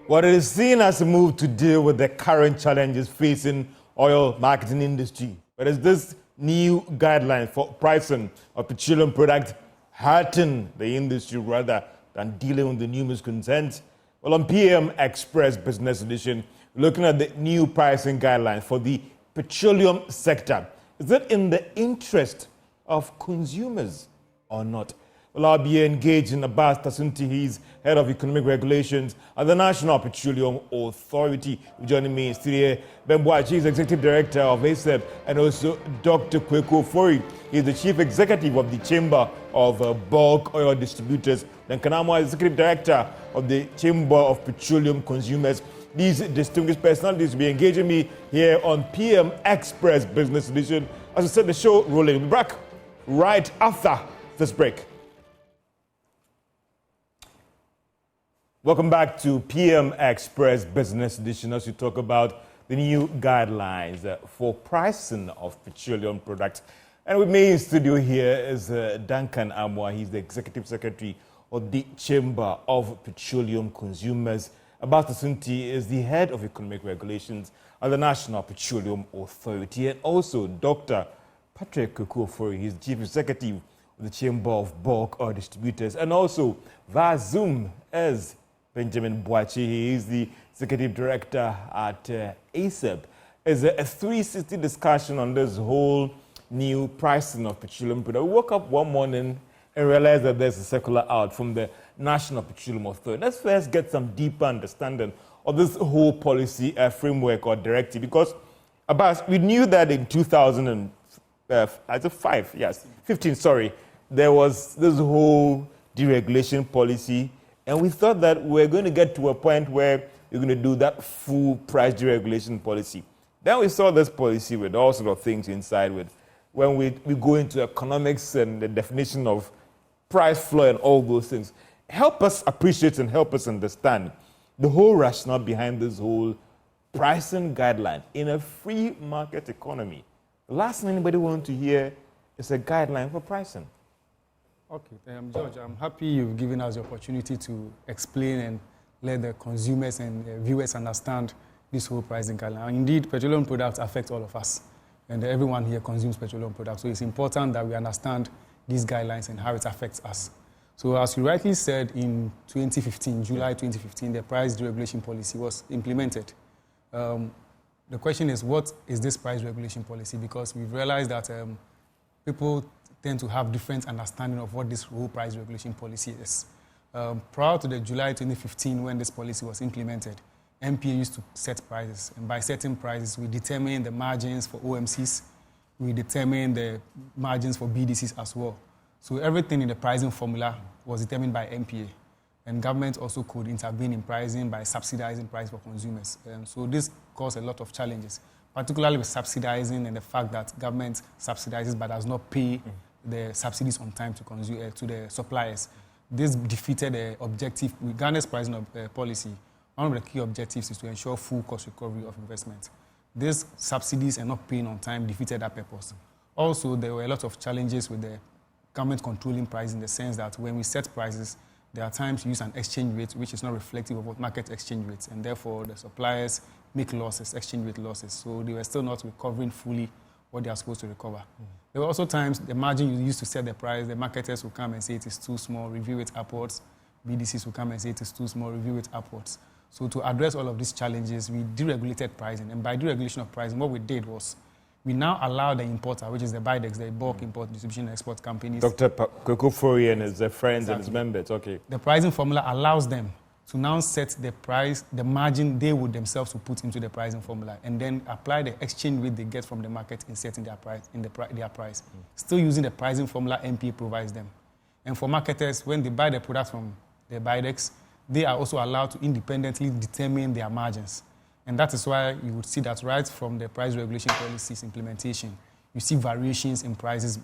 What it is seen as a move to deal with the current challenges facing oil marketing industry. But is this new guideline for pricing of petroleum products hurting the industry rather than dealing with the numerous concerns? Well, on PM Express Business Edition, looking at the new pricing guidelines for the petroleum sector. Is it in the interest of consumers or not? Well, I'll be engaging Abbas Tasunti. He's head of economic regulations at the National Petroleum Authority. Joining me in studio, Ben Boachi is executive director of ASEP, and also Dr. Kweku Ofori. He's the chief executive of the Chamber of Bulk Oil Distributors. Then Kanamwa is executive director of the Chamber of Petroleum Consumers. These distinguished personalities will be engaging me here on PM Express Business Edition. As I said, the show rolling. We'll be back right after this break. Welcome back to PM Express Business Edition as we talk about the new guidelines for pricing of petroleum products. And with me in studio here is Duncan Amwa. He's the Executive Secretary of the Chamber of Petroleum Consumers. Abbas Tasunti is the Head of Economic Regulations at the National Petroleum Authority. And also Dr. Patrick Kweku Ofori. He's Chief Executive of the Chamber of Bulk Oil Distributors. And also via Zoom is Benjamin Boachi. He is the Executive Director at ASEP. It's a 360 discussion on this whole new pricing of petroleum products. We woke up one morning and realized that there's a circular out from the National Petroleum Authority. Let's first get some deeper understanding of this whole policy framework or directive, because Abbas, we knew that in 2015, there was this whole deregulation policy. And we thought that we're going to get to a point where we're going to do that full price deregulation policy. Then we saw this policy with all sorts of things inside with when we go into economics and the definition of price floor and all those things. Help us appreciate and help us understand the whole rationale behind this whole pricing guideline in a free market economy. The last thing anybody wants to hear is a guideline for pricing. Okay, George, I'm happy you've given us the opportunity to explain and let the consumers and viewers understand this whole pricing guideline. Indeed, petroleum products affect all of us, and everyone here consumes petroleum products. So it's important that we understand these guidelines and how it affects us. So as you rightly said, in 2015, July 2015, the price deregulation policy was implemented. The question is, what is this price regulation policy? Because we've realized that people tend to have different understanding of what this whole price regulation policy is. Prior to the July 2015, when this policy was implemented, MPA used to set prices, and by setting prices, we determine the margins for OMCs, we determine the margins for BDCs as well. So everything in the pricing formula was determined by MPA, and government also could intervene in pricing by subsidizing price for consumers. So this caused a lot of challenges, particularly with subsidizing and the fact that government subsidizes but does not pay the subsidies on time to the suppliers. This defeated the objective. With Ghana's pricing policy, one of the key objectives is to ensure full cost recovery of investment. These subsidies and not paying on time defeated that purpose. Also, there were a lot of challenges with the government controlling price in the sense that when we set prices, there are times we use an exchange rate which is not reflective of what market exchange rates, and therefore the suppliers make losses, exchange rate losses. So they were still not recovering fully what they are supposed to recover. There were also times the margin you used to set the price, the marketers will come and say it is too small, review it upwards. BDCs will come and say it is too small, review it upwards. So to address all of these challenges, we deregulated pricing. And by deregulation of pricing, what we did was we now allow the importer, which is the BIDEX, the bulk import, distribution, and export companies. Dr. Kweku Ofori and his friends and his members, okay. The pricing formula allows them to now set the price, the margin they would themselves to put into the pricing formula, and then apply the exchange rate they get from the market in setting their price, their price. Still using the pricing formula MPA provides them. And for marketers, when they buy the products from the BIDEX, they are also allowed to independently determine their margins. And that is why you would see that right from the price regulation policies implementation, you see variations in prices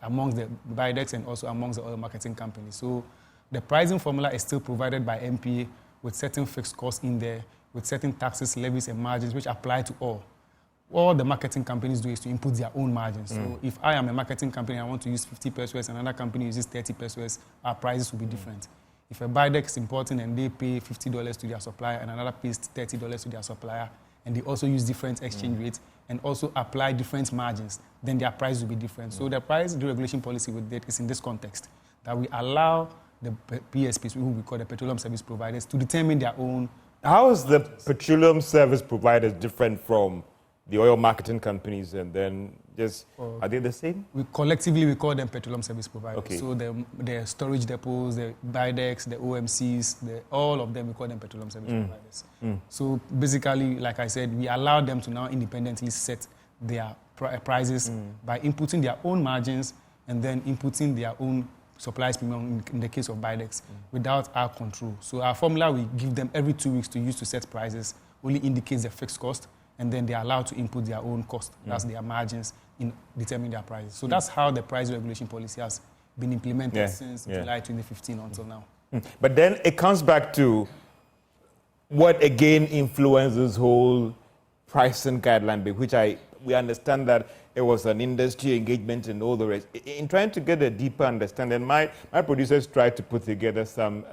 amongst the BIDEX and also amongst the oil marketing companies. So the pricing formula is still provided by MPA with certain fixed costs in there, with certain taxes, levies, and margins which apply to all. All the marketing companies do is to input their own margins. So if I am a marketing company, I want to use 50 pesos, and another company uses 30 pesos, our prices will be different. If a Bidex is importing and they pay $50 to their supplier and another pays $30 to their supplier, and they also use different exchange rates and also apply different margins, then their price will be different. So the price deregulation policy with that is in this context, that we allow the PSPs, who we call the petroleum service providers, to determine their own. How is the petroleum service providers different from the oil marketing companies, and then just, are they the same? We collectively call them petroleum service providers. Okay. So the storage depots, the Bidex, the OMCs, all of them, we call them petroleum service providers. So basically, like I said, we allow them to now independently set their prices by inputting their own margins and then inputting their own supplies premium in the case of Bidex without our control. So our formula we give them every 2 weeks to use to set prices only indicates the fixed cost, and then they are allowed to input their own cost. That's their margins in determining their prices. So that's how the price regulation policy has been implemented since July 2015 until now. But then it comes back to what again influences whole pricing guideline, which we understand that it was an industry engagement and all the rest. In trying to get a deeper understanding, my producers tried to put together some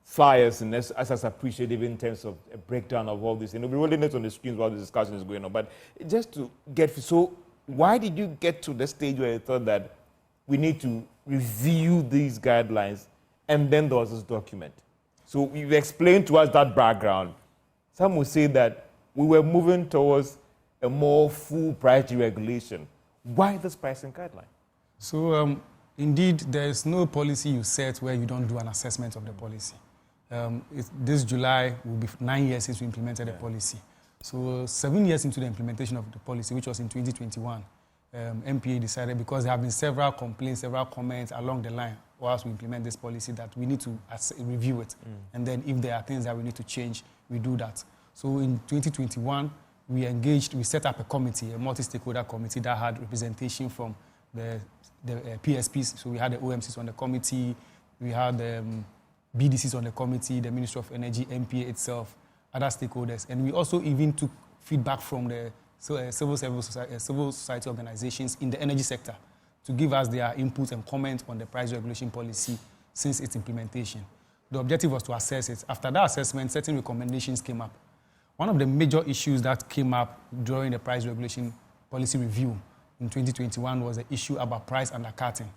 flyers, and as appreciative in terms of a breakdown of all this. And we'll be rolling it on the screens while the discussion is going on. But just to get, so why did you get to the stage where you thought that we need to review these guidelines, and then there was this document? So you've explained to us that background. Some would say that we were moving towards a more full price deregulation. Why this pricing guideline? So indeed, there is no policy you set where you don't do an assessment of the policy. This July will be 9 years since we implemented the policy. So 7 years into the implementation of the policy, which was in 2021, MPA decided, because there have been several complaints, several comments along the line whilst we implement this policy, that we need to review it. And then if there are things that we need to change, we do that. So in 2021, we set up a committee, a multi-stakeholder committee that had representation from the PSPs. So we had the OMCs on the committee, we had the BDCs on the committee, the Ministry of Energy, MPA itself, other stakeholders. And we also even took feedback from the civil society organizations in the energy sector to give us their input and comment on the price regulation policy since its implementation. The objective was to assess it. After that assessment, certain recommendations came up. One of the major issues that came up during the price regulation policy review in 2021 was the issue about price undercutting,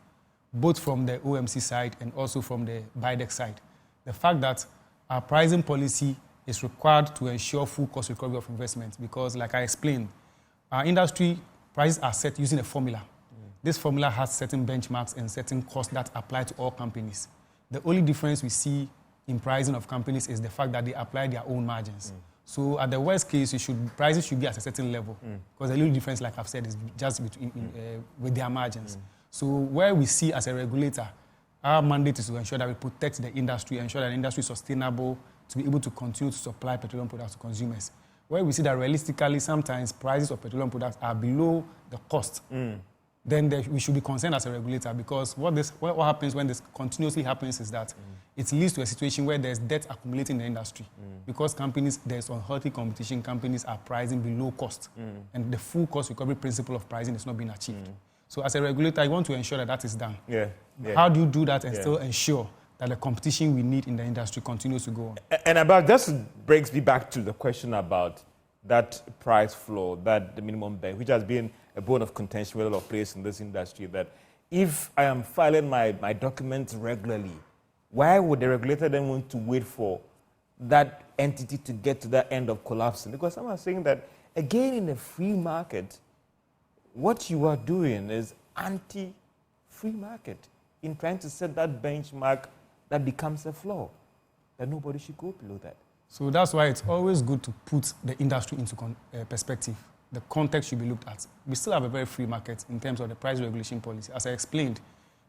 both from the OMC side and also from the Bidex side. The fact that our pricing policy is required to ensure full cost recovery of investment, because, like I explained, our industry prices are set using a formula. This formula has certain benchmarks and certain costs that apply to all companies. The only difference we see in pricing of companies is the fact that they apply their own margins. So at the worst case, prices should be at a certain level, because the little difference, like I've said, is just with their margins. So where we see as a regulator, our mandate is to ensure that we protect the industry, ensure that the industry is sustainable to be able to continue to supply petroleum products to consumers. Where we see that realistically, sometimes prices of petroleum products are below the cost, then we should be concerned as a regulator, because what happens when this continuously happens is that it leads to a situation where there's debt accumulating in the industry. Because there's unhealthy competition, companies are pricing below cost, and the full cost recovery principle of pricing is not being achieved. So as a regulator, you want to ensure that that is done. How do you do that and still ensure that the competition we need in the industry continues to go on? And about this brings me back to the question about that price floor, that the minimum bank, which has been a bone of contention with a lot of players in this industry, that if I am filing my documents regularly, why would the regulator then want to wait for that entity to get to that end of collapsing? Because some are saying that, again, in a free market, what you are doing is anti-free market in trying to set that benchmark that becomes a floor, that nobody should go below that. So that's why it's always good to put the industry into perspective. The context should be looked at. We still have a very free market in terms of the price regulation policy. As I explained,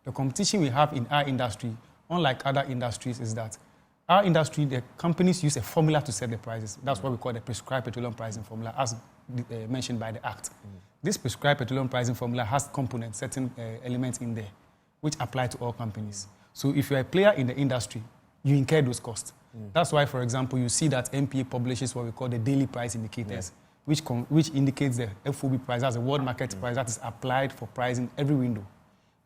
the competition we have in our industry, unlike other industries, is that our industry, the companies use a formula to set the prices. That's what we call the prescribed petroleum pricing formula, as mentioned by the Act. This prescribed petroleum pricing formula has components, certain elements in there, which apply to all companies. So if you're a player in the industry, you incur those costs. That's why, for example, you see that MPA publishes what we call the daily price indicators, which indicates the FOB price as a world market price that is applied for pricing every window.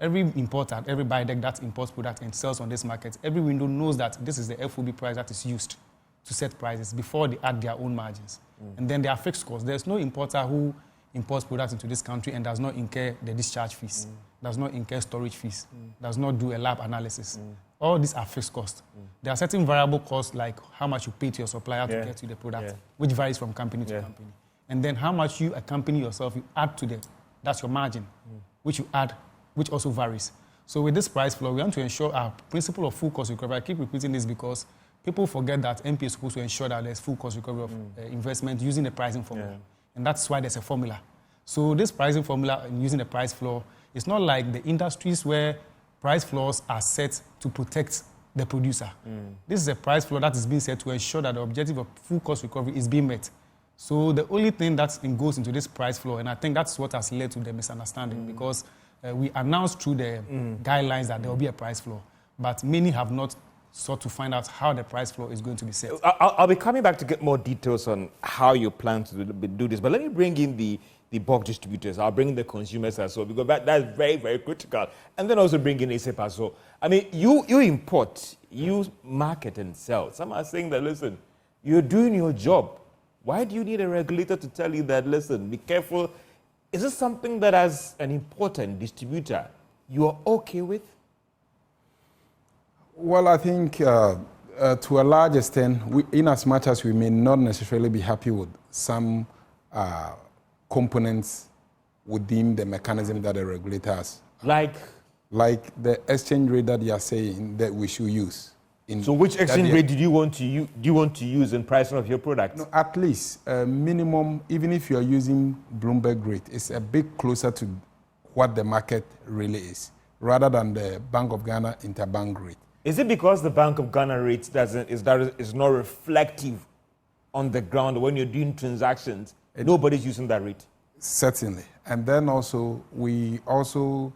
Every importer, every buyer that imports product and sells on this market, every window knows that this is the FOB price that is used to set prices before they add their own margins. And then there are fixed costs. There's no importer who imports products into this country and does not incur the discharge fees, does not incur storage fees, does not do a lab analysis. All these are fixed costs. There are certain variable costs like how much you pay to your supplier to get you the product, which varies from company to company. And then how much you, a company yourself, you add to that's your margin, which you add, which also varies. So with this price floor, we want to ensure our principle of full cost recovery. I keep repeating this because people forget that MP is supposed to ensure that there's full cost recovery of investment using the pricing formula. And that's why there's a formula. So this pricing formula and using the price floor, it's not like the industries where price floors are set to protect the producer. This is a price floor that is being set to ensure that the objective of full cost recovery is being met. So the only thing that goes into this price floor, and I think that's what has led to the misunderstanding, because we announced through the guidelines that there will be a price floor, but many have not sought to find out how the price floor is going to be set. I'll be coming back to get more details on how you plan to do this, but let me bring in the bulk distributors. I'll bring the consumers as well, because that's very, very critical. And then also bring in ASAP as well. I mean, you import, you market and sell. Some are saying that, listen, you're doing your job. Why do you need a regulator to tell you that, listen, be careful? Is this something that as an important distributor, you are okay with? Well, I think to a large extent, in as much as we may not necessarily be happy with some components within the mechanism that the regulator has. Like the exchange rate that you are saying that we should use. So which exchange rate do you want to use in pricing of your products? No, at least minimum, even if you are using Bloomberg rate, it's a bit closer to what the market really is, rather than the Bank of Ghana interbank rate. Is it because the Bank of Ghana rate is not reflective on the ground when you're doing transactions? Nobody's using that rate. Certainly. And then also, we also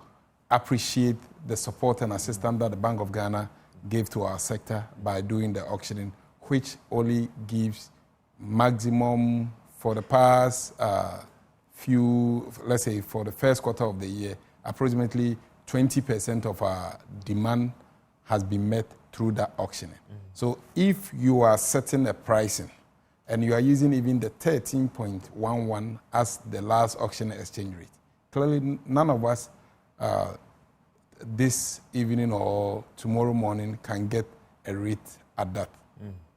appreciate the support and assistance that the Bank of Ghana gave to our sector by doing the auctioning, which only gives maximum for the past let's say for the first quarter of the year, approximately 20% of our demand has been met through that auctioning. So if you are setting a pricing and you are using even the 13.11 as the last auction exchange rate, clearly none of us this evening or tomorrow morning can get a rate at that.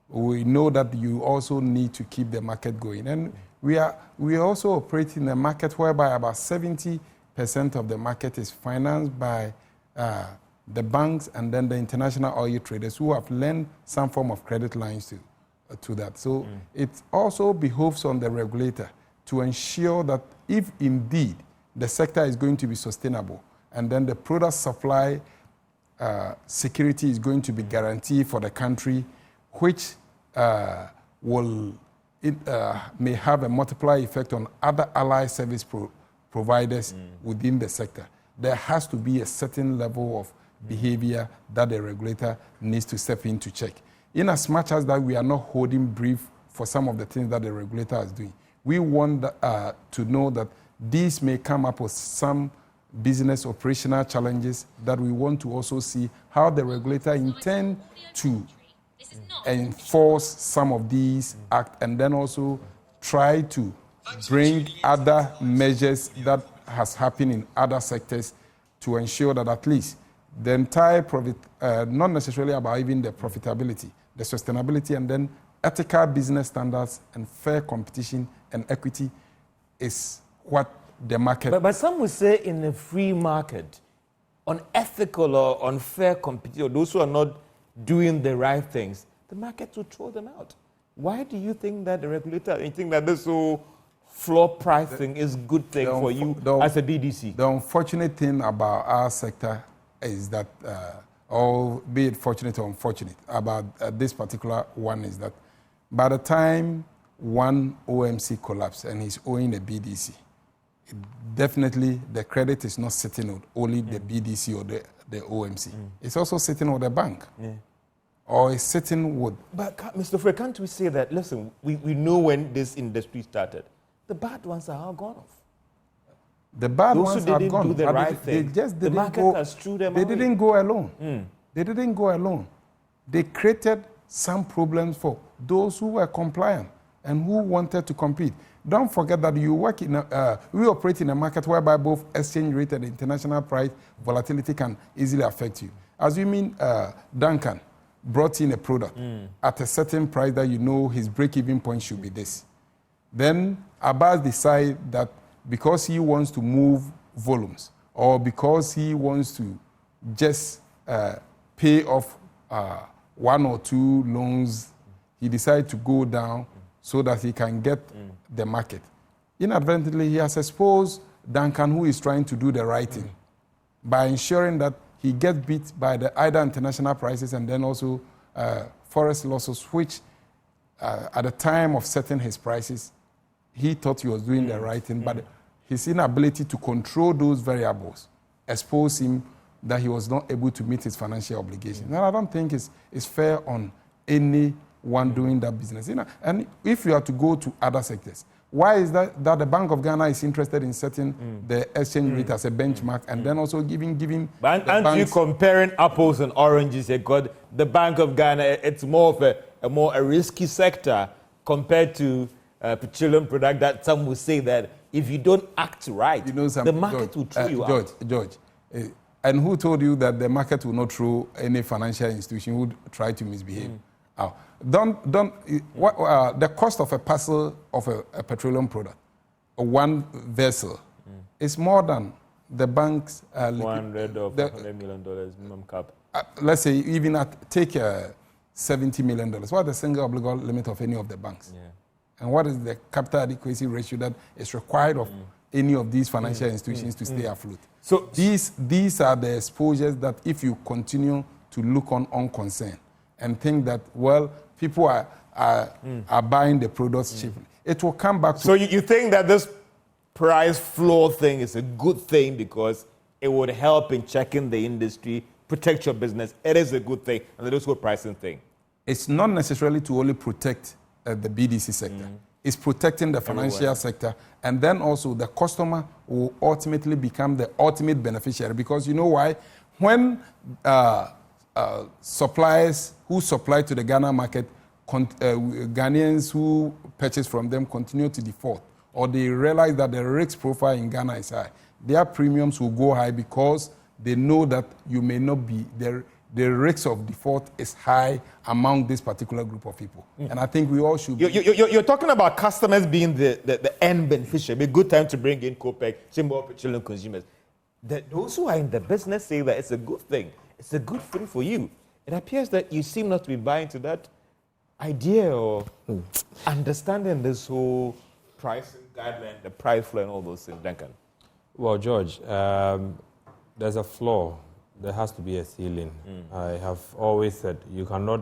We know that you also need to keep the market going. And we are also operating in a market whereby about 70% of the market is financed by the banks and then the international oil traders who have lent some form of credit lines to that. So it also behoves on the regulator to ensure that if indeed the sector is going to be sustainable, and then the product supply security is going to be guaranteed for the country, which may have a multiplier effect on other allied service providers within the sector. There has to be a certain level of behavior that the regulator needs to step in to check. In as much as that we are not holding brief for some of the things that the regulator is doing, we want to know that these may come up with some business operational challenges that we want to also see how the regulator intend to enforce some of these acts and then also try to bring other measures that has happened in other sectors to ensure that at least the entire profit, not necessarily about even the profitability, the sustainability and then ethical business standards and fair competition and equity is what the market. But some would say in a free market, unethical or unfair competition, or those who are not doing the right things, the market will throw them out. Why do you think that the regulator, you think that this whole floor pricing is a good thing for you as a BDC? The unfortunate thing about our sector is that, or be it fortunate or unfortunate, about this particular one is that by the time one OMC collapses and he's owing a BDC, definitely the credit is not sitting with only the BDC or the OMC. It's also sitting with the bank. Or it's sitting with... But Mr. Frey, can't we say that, listen, we know when this industry started, the bad ones are all gone off. The bad Those who ones have didn't gone. do the right They thing, just the didn't market go. has threw them They away. didn't go alone. They didn't go alone. They created some problems for those who were compliant and who wanted to compete. Don't forget that we operate in a market whereby both exchange rate and international price volatility can easily affect you. As you mean, Duncan brought in a product at a certain price that you know his break-even point should be this. Then Abbas decided that because he wants to move volumes or because he wants to just pay off one or two loans, he decided to go down so that he can get the market. Inadvertently, he has exposed Duncan, who is trying to do the right thing, by ensuring that he gets beat by either international prices and then also forex losses, which at the time of setting his prices, he thought he was doing the right thing, but his inability to control those variables exposed him that he was not able to meet his financial obligations. And I don't think it's fair on anyone doing that business. And if you are to go to other sectors, why is that the Bank of Ghana is interested in setting the exchange rate as a benchmark and then also giving But aren't you comparing apples and oranges here? God, the Bank of Ghana, it's more of a risky sector compared to petroleum product that some will say that if you don't act right, the market will throw you out. George, and who told you that the market will not throw any financial institution who would try to misbehave? The cost of a parcel of a petroleum product, one vessel, is more than the bank's $100 or $500 million minimum cap. Let's say even take $70 million. What is the single obligor limit of any of the banks? Yeah. And what is the capital adequacy ratio that is required of any of these financial institutions to stay afloat? So these are the exposures that if you continue to look on unconcerned and think that, well, people are buying the products cheaply, it will come back to... So you think that this price floor thing is a good thing because it would help in checking the industry, protect your business. It is a good thing, and the whole pricing thing. It's not necessarily to only protect the BDC sector. It's protecting the financial sector, and then also the customer will ultimately become the ultimate beneficiary, because you know why? When suppliers who supply to the Ghana market, Ghanaians who purchase from them continue to default, or they realize that the risk profile in Ghana is high, their premiums will go high because they know that you may not be there. The risk of default is high among this particular group of people. And I think we all should be... You're talking about customers being the end beneficiary. A good time to bring in COPEC, Chamber of Petroleum Consumers. Those who are in the business say that it's a good thing. It's a good thing for you. It appears that you seem not to be buying to that idea or understanding this whole pricing guideline, the price floor and all those things. Duncan. Well, George, there's a flaw. There has to be a ceiling. I have always said you cannot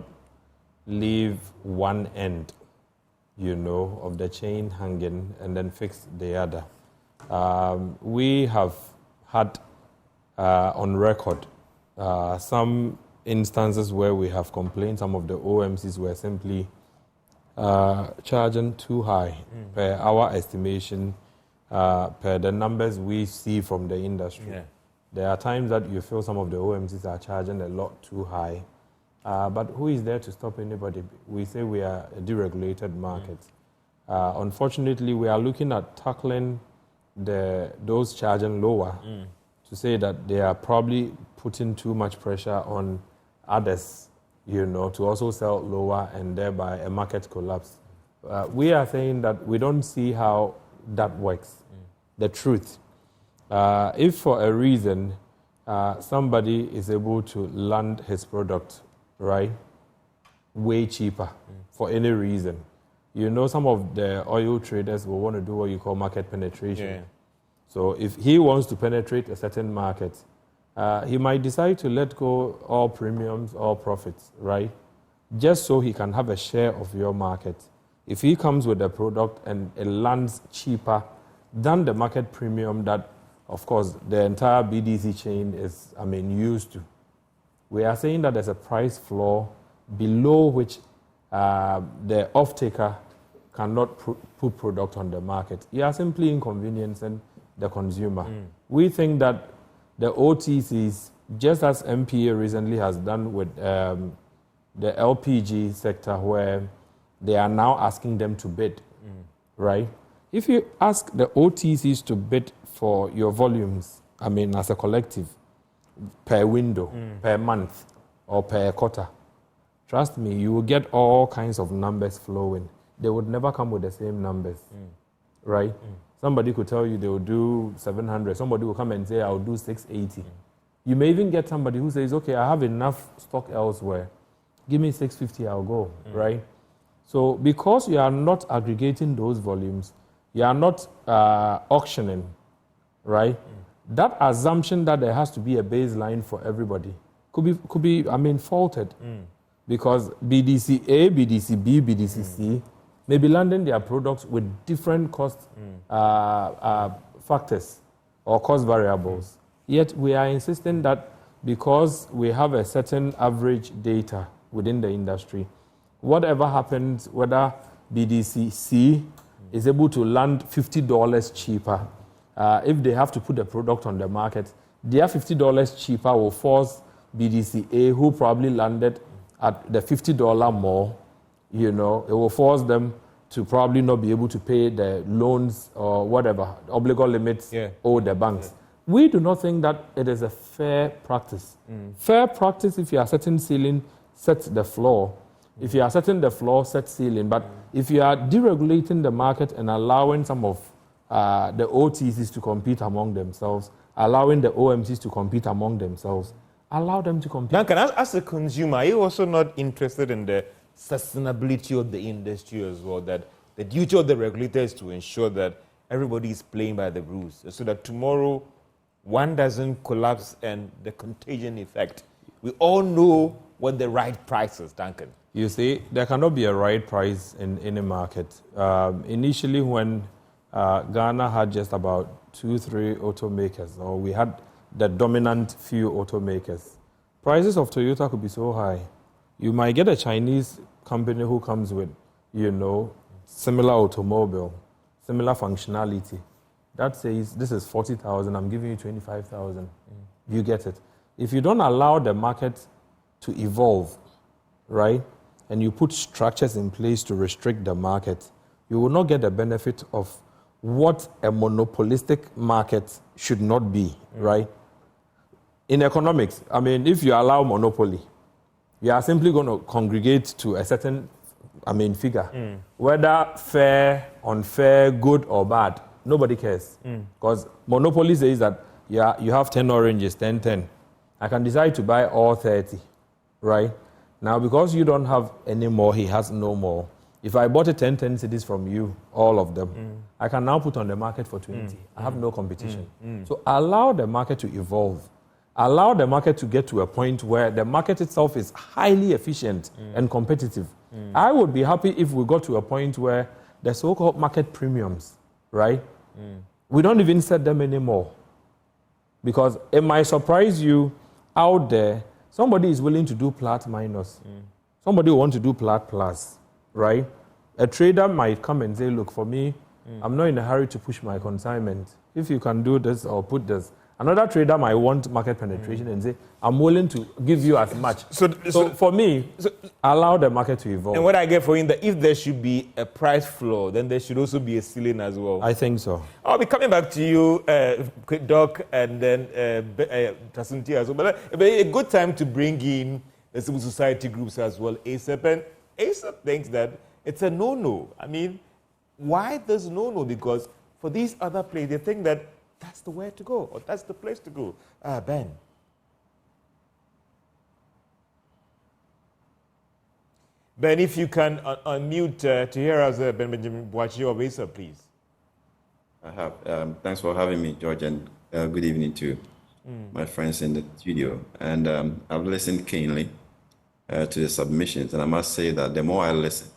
leave one end, of the chain hanging and then fix the other. We have had on record some instances where we have complained some of the OMCs were simply charging too high per our estimation, per the numbers we see from the industry. Yeah. There are times that you feel some of the OMCs are charging a lot too high, but who is there to stop anybody? We say we are a deregulated market. Unfortunately, we are looking at tackling those charging lower to say that they are probably putting too much pressure on others, to also sell lower and thereby a market collapse. We are saying that we don't see how that works. The truth. If for a reason somebody is able to land his product, right, way cheaper for any reason, some of the oil traders will want to do what you call market penetration. Yeah. So if he wants to penetrate a certain market, he might decide to let go all premiums, all profits, right, just so he can have a share of your market. If he comes with a product and it lands cheaper than the market premium that, of course, the entire BDC chain is, used to. We are saying that there's a price floor below which the off-taker cannot put product on the market. You are simply inconveniencing the consumer. We think that the OTCs, just as MPA recently has done with the LPG sector, where they are now asking them to bid, right? If you ask the OTCs to bid for your volumes, I mean, as a collective, per window, per month, or per quarter, trust me, you will get all kinds of numbers flowing. They would never come with the same numbers, right? Somebody could tell you they will do 700. Somebody will come and say, I'll do 680. You may even get somebody who says, okay, I have enough stock elsewhere. Give me 650, I'll go, right? So because you are not aggregating those volumes, you are not auctioning, right? That assumption that there has to be a baseline for everybody could be faulted. Because BDC A, BDC B, BDC C may be landing their products with different cost factors or cost variables. Yet we are insisting that because we have a certain average data within the industry, whatever happens, whether BDC C is able to land $50 cheaper, if they have to put the product on the market, their $50 cheaper will force BDC A, who probably landed at the $50 more, it will force them to probably not be able to pay the loans or whatever, obligor limits owed the banks. We do not think that it is a fair practice. Fair practice, if you are setting ceiling, set the floor. If you are setting the floor, set ceiling. But if you are deregulating the market and allowing some of the OTCs to compete among themselves, allowing the OMCs to compete among themselves, allow them to compete. Duncan, as a consumer, are you also not interested in the sustainability of the industry as well? That the duty of the regulator is to ensure that everybody is playing by the rules, so that tomorrow one doesn't collapse and the contagion effect. We all know what the right price is, Duncan. You see, there cannot be a right price in any market. Initially, when Ghana had just about 2-3 automakers, or we had the dominant few automakers, prices of Toyota could be so high. You might get a Chinese company who comes with, similar automobile, similar functionality. That says, this is 40,000, I'm giving you 25,000. You get it. If you don't allow the market to evolve, right, and you put structures in place to restrict the market, you will not get the benefit of what a monopolistic market should not be, right? In economics, if you allow monopoly, you are simply going to congregate to a certain, figure. Whether fair, unfair, good or bad, nobody cares. Because monopoly says that you have 10 oranges, 10. I can decide to buy all 30, right? Now, because you don't have any more, he has no more. If I bought 10 cities from you, all of them, I can now put on the market for 20. I have no competition. So allow the market to evolve. Allow the market to get to a point where the market itself is highly efficient and competitive. I would be happy if we got to a point where the so-called market premiums, right? We don't even set them anymore. Because it might surprise you out there, somebody is willing to do plat minus. Somebody wants to do plat plus, right? A trader might come and say, look, for me, I'm not in a hurry to push my consignment. If you can do this or put this. Another trader might want market penetration and say, I'm willing to give you as much. So for me, allow the market to evolve. And what I get for you, that if there should be a price floor, then there should also be a ceiling as well. I think so. I'll be coming back to you, Doc, and then Tasunti as well. But a good time to bring in the civil society groups as well. ASAP, and ASAP thinks that it's a no-no. Why there's no-no? Because for these other players, they think that that's the way to go, or that's the place to go. Ben. Ben, if you can unmute to hear us, Ben Benjamin Boachi of ASAP, please. I have. Thanks for having me, George, and good evening to my friends in the studio. And I've listened keenly to the submissions, and I must say that the more I listen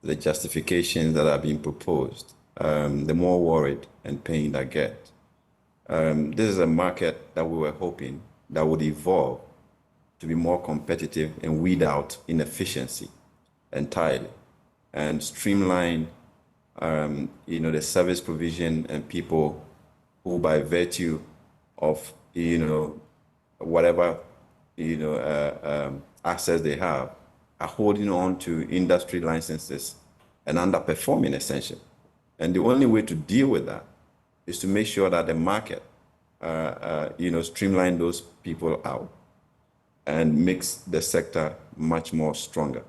to the justifications that are being proposed, the more worried and pained I get. This is a market that we were hoping that would evolve to be more competitive and weed out inefficiency entirely, and streamline, the service provision and people who by virtue of, whatever, assets they have, are holding on to industry licenses and underperforming essentially. And the only way to deal with that is to make sure that the market, streamline those people out and makes the sector much more stronger.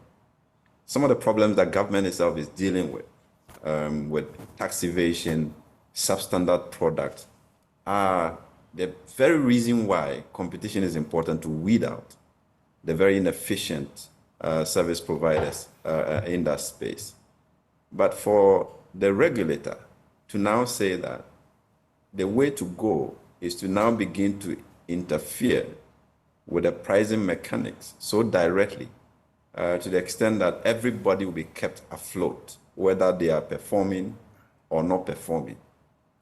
Some of the problems that government itself is dealing with tax evasion, substandard products, are the very reason why competition is important to weed out the very inefficient service providers in that space. But for the regulator to now say that the way to go is to now begin to interfere with the pricing mechanics so directly to the extent that everybody will be kept afloat, whether they are performing or not performing.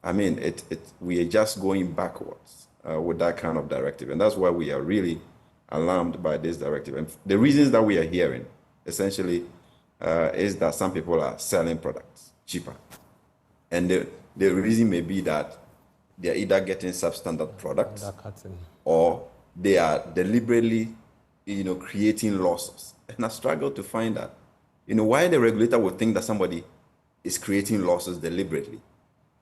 I mean, we are just going backwards with that kind of directive. And that's why we are really alarmed by this directive. And the reasons that we are hearing, essentially, is that some people are selling products cheaper. And the reason may be that they are either getting substandard products or they are deliberately, creating losses. And I struggle to find that. Why the regulator would think that somebody is creating losses deliberately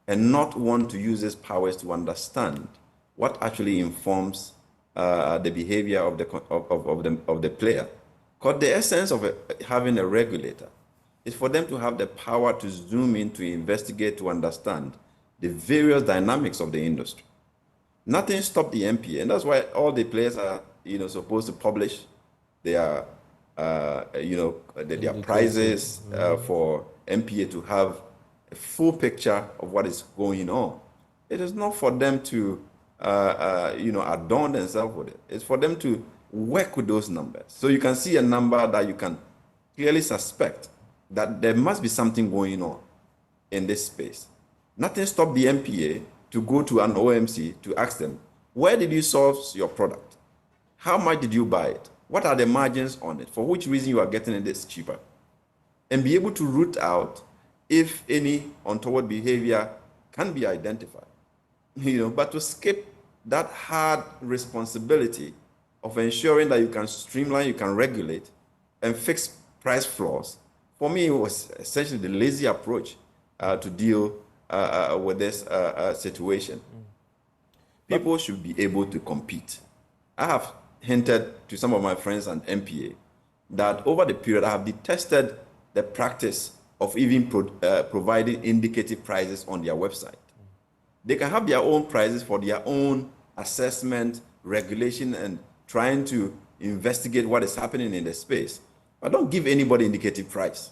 and not want to use his powers to understand what actually informs the behavior of the player. Because the essence of having a regulator is for them to have the power to zoom in, to investigate, to understand the various dynamics of the industry. Nothing stopped the MPA, and that's why all the players are, supposed to publish their, their prizes for MPA to have a full picture of what is going on. It is not for them to, adorn themselves with it. It's for them to work with those numbers. So you can see a number that you can clearly suspect that there must be something going on in this space. Nothing stopped the MPA to go to an OMC to ask them, where did you source your product? How much did you buy it? What are the margins on it? For which reason you are getting it this cheaper? And be able to root out if any untoward behavior can be identified. But to skip that hard responsibility of ensuring that you can streamline, you can regulate, and fix price floors, for me, it was essentially the lazy approach to deal with this situation. People should be able to compete. I have hinted to some of my friends and MPA that over the period, I have detested the practice of even providing indicative prices on their website. They can have their own prices for their own assessment, regulation, and trying to investigate what is happening in the space. But don't give anybody indicative price.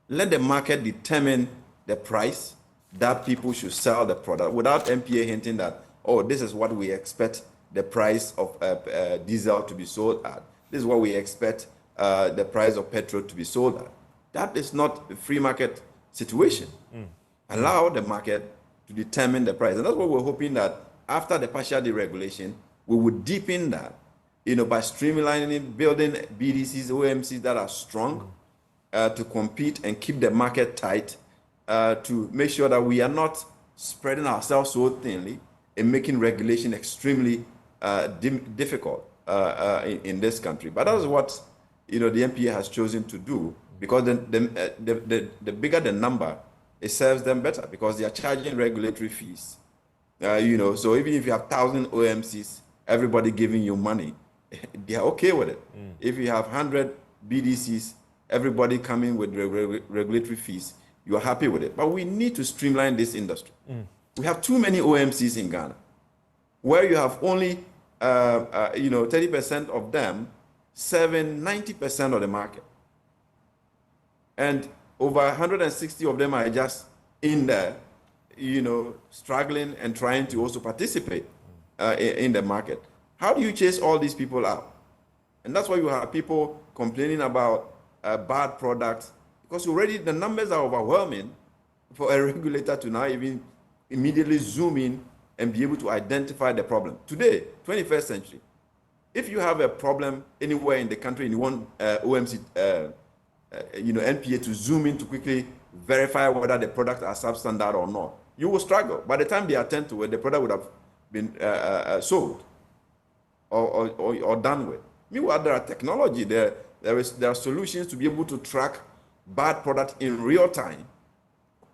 Let the market determine the price that people should sell the product without MPA hinting that, oh, this is what we expect the price of diesel to be sold at. This is what we expect the price of petrol to be sold at. That is not a free market situation. Allow the market to determine the price. And that's what we're hoping that after the partial deregulation, we would deepen that, by streamlining, building BDCs, OMCs that are strong to compete and keep the market tight, to make sure that we are not spreading ourselves so thinly and making regulation extremely difficult in this country. But that's what the MPA has chosen to do, because the bigger the number, it serves them better because they are charging regulatory fees. So even if you have 1,000 OMCs, everybody giving you money, they are okay with it. If you have 100 BDCs, everybody coming with regulatory fees, you are happy with it. But we need to streamline this industry. We have too many OMCs in Ghana, where you have only 30% of them serving 90% of the market. And over 160 of them are just in there, struggling and trying to also participate in the market. How do you chase all these people out? And that's why you have people complaining about bad products, because already the numbers are overwhelming for a regulator to now even immediately zoom in and be able to identify the problem. Today, 21st century, if you have a problem anywhere in the country and you want OMC, NPA to zoom in to quickly verify whether the products are substandard or not, you will struggle. By the time they attend to it, the product would have been sold or done with. Meanwhile, there are technology, there are solutions to be able to track bad product in real time.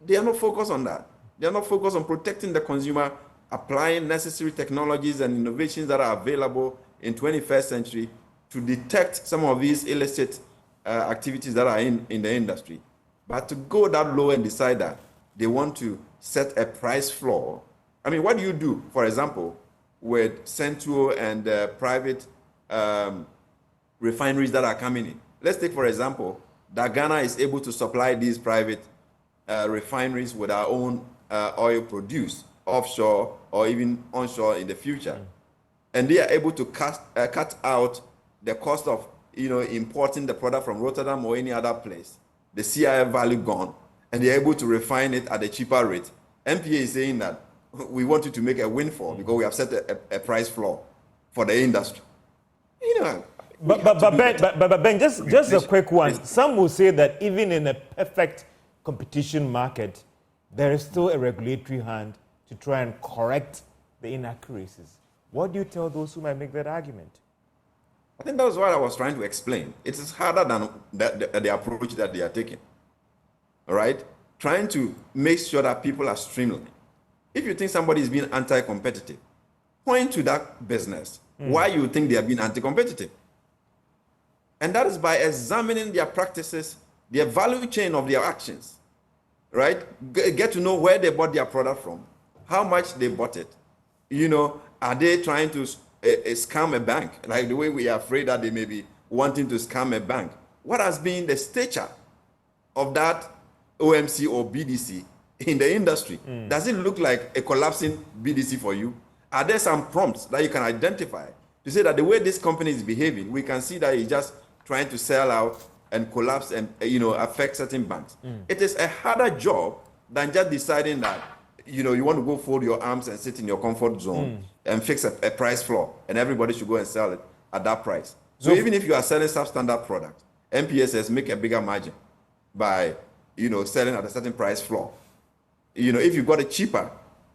They are not focused on that. They are not focused on protecting the consumer, applying necessary technologies and innovations that are available in 21st century to detect some of these illicit activities that are in the industry. But to go that low and decide that they want to set a price floor. I mean, what do you do, for example, with Central and private refineries that are coming in? Let's take, for example, that Ghana is able to supply these private refineries with our own oil produced offshore or even onshore in the future. And they are able to cut out the cost of importing the product from Rotterdam or any other place. The CIF value gone, and they're able to refine it at a cheaper rate. MPA is saying that we want you to make a windfall because we have set a price floor for the industry. But Ben, just a quick one. Some will say that even in a perfect competition market, there is still a regulatory hand to try and correct the inaccuracies. What do you tell those who might make that argument? I think that's what I was trying to explain. It is harder than the approach that they are taking. All right? Trying to make sure that people are streamlined. If you think somebody is being anti-competitive, point to that business why you think they are being anti-competitive. And that is by examining their practices, their value chain of their actions. Right? Get to know where they bought their product from, how much they bought it. Are they trying to scam a bank? Like the way we are afraid that they may be wanting to scam a bank. What has been the stature of that OMC or BDC in the industry? Does it look like a collapsing BDC for you? Are there some prompts that you can identify to say that the way this company is behaving, we can see that it's just trying to sell out and collapse and affect certain banks? It is a harder job than just deciding that you want to go fold your arms and sit in your comfort zone and fix a price floor, and everybody should go and sell it at that price. So even if you are selling substandard product, MPA says make a bigger margin by selling at a certain price floor. If you got it cheaper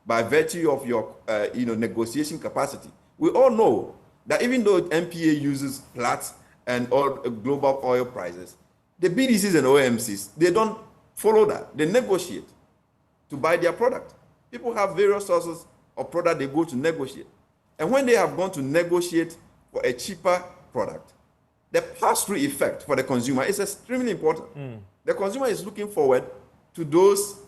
by virtue of your negotiation capacity. We all know that even though MPA uses Platts and all global oil prices, the BDCs and OMCs, they don't follow that. They negotiate to buy their product. People have various sources of product they go to negotiate. And when they have gone to negotiate for a cheaper product, the pass-through effect for the consumer is extremely important. The consumer is looking forward to those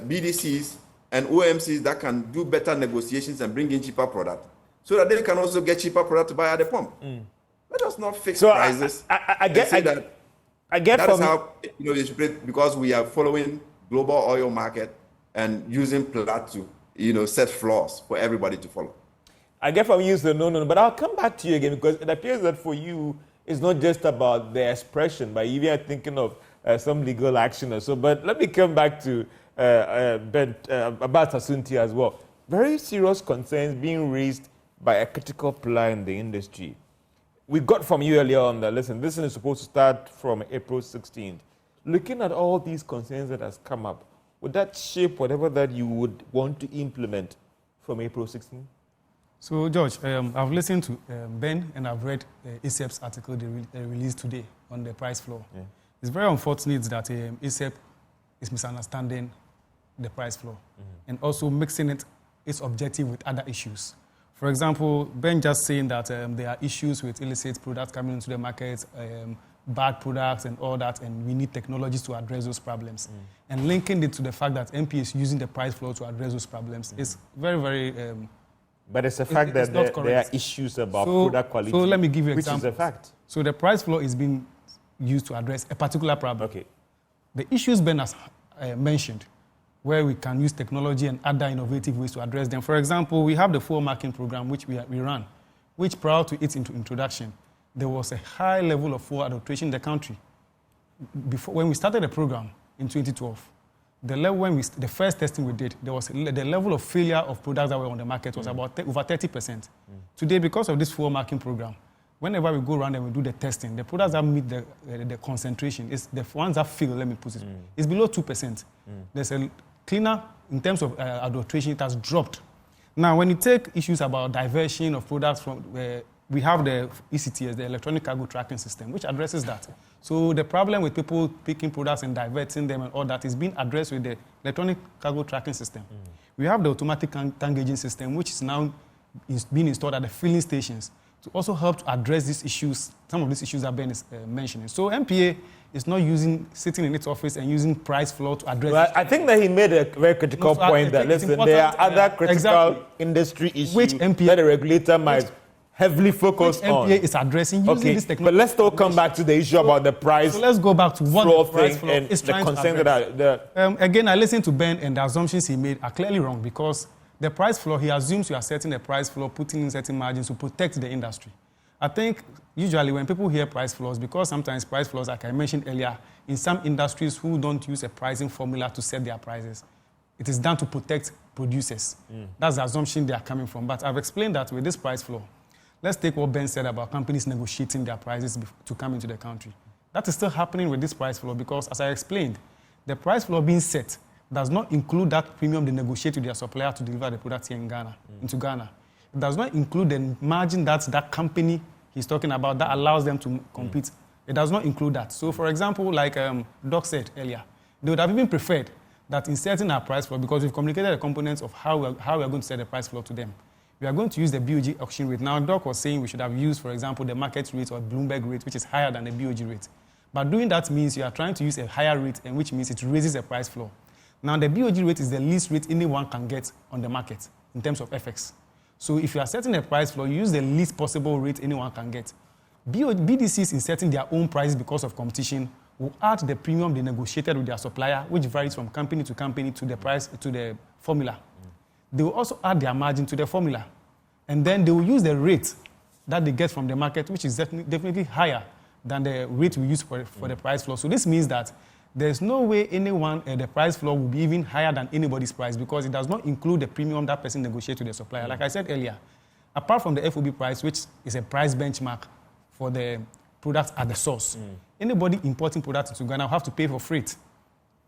BDCs and OMCs that can do better negotiations and bring in cheaper product, so that they can also get cheaper product to buy at the pump. Let us not fix prices. I get that is how they should play, because we are following global oil market and using Platts to set floors for everybody to follow. I get from you, no, but I'll come back to you again, because it appears that for you, it's not just about the expression, but even are thinking of some legal action or so. But let me come back to Ben, about Asunti as well. Very serious concerns being raised by a critical player in the industry. We got from you earlier on that, listen, this is supposed to start from April 16th. Looking at all these concerns that has come up, would that shape whatever that you would want to implement from April 16th? So, George, I've listened to Ben, and I've read ISEP's article they released today on the price floor. Yeah. It's very unfortunate that ISEP is misunderstanding the price floor and also mixing its objective with other issues. For example, Ben just saying that there are issues with illicit products coming into the market, bad products and all that, and we need technologies to address those problems. And linking it to the fact that MP is using the price floor to address those problems is very, very... but it's a fact that there are issues about product quality. So let me give you an example. Which is a fact. So the price floor is being used to address a particular problem. Okay. The issues Ben has mentioned, where we can use technology and other innovative ways to address them. For example, we have the fuel marking program, which we run, which prior to its introduction, there was a high level of fuel adulteration in the country. When we started the program in 2012, the first testing we did, there was the level of failure of products that were on the market was about over 30%. Today, because of this fuel marking program, whenever we go around and we do the testing, the products that meet the concentration, is the ones that fail, let me put it, is below 2%. There's a cleaner, in terms of adulteration, it has dropped. Now, when you take issues about diversion of products from, we have the ECTS, the Electronic Cargo Tracking System, which addresses that. So the problem with people picking products and diverting them and all that is being addressed with the Electronic Cargo Tracking System. We have the automatic tank gauging system, which is now being installed at the filling stations to also help to address these issues, some of these issues that Ben is mentioning. So MPA is not sitting in its office and using price floor to address. Well, I think that he made a very critical point that, listen, there are other critical industry issues which MPA, that the regulator might heavily focus on. MPA is addressing using this technology. But let's still come back to the issue about the price. So let's go back to what the price floor and is the trying concern to address. that Again, I listened to Ben, and the assumptions he made are clearly wrong, because the price floor, he assumes you are setting the price floor, putting in certain margins to protect the industry. I think usually when people hear price floors, because sometimes price floors, like I mentioned earlier, in some industries who don't use a pricing formula to set their prices, it is done to protect producers. That's the assumption they are coming from. But I've explained that with this price floor. Let's take what Ben said about companies negotiating their prices to come into the country. That is still happening with this price floor, because, as I explained, the price floor being set does not include that premium they negotiate with their supplier to deliver the product here in Ghana, into Ghana. It does not include the margin that company he's talking about that allows them to compete. It does not include that. So, for example, like Doc said earlier, they would have even preferred that in setting our price floor, because we've communicated the components of how we are going to set the price floor to them. We are going to use the BOG auction rate. Now, Doc was saying we should have used, for example, the market rate or Bloomberg rate, which is higher than the BOG rate. But doing that means you are trying to use a higher rate, and which means it raises the price floor. Now, the BOG rate is the least rate anyone can get on the market in terms of FX. So if you are setting a price floor, you use the least possible rate anyone can get. BDCs, in setting their own prices because of competition, will add the premium they negotiated with their supplier, which varies from company to company, to the price, to the formula. They will also add their margin to the formula. And then they will use the rate that they get from the market, which is definitely higher than the rate we use for the price floor. So this means that there's no way the price floor will be even higher than anybody's price, because it does not include the premium that person negotiates with the supplier. Like I said earlier, apart from the FOB price, which is a price benchmark for the products at the source, anybody importing products into Ghana will have to pay for freight.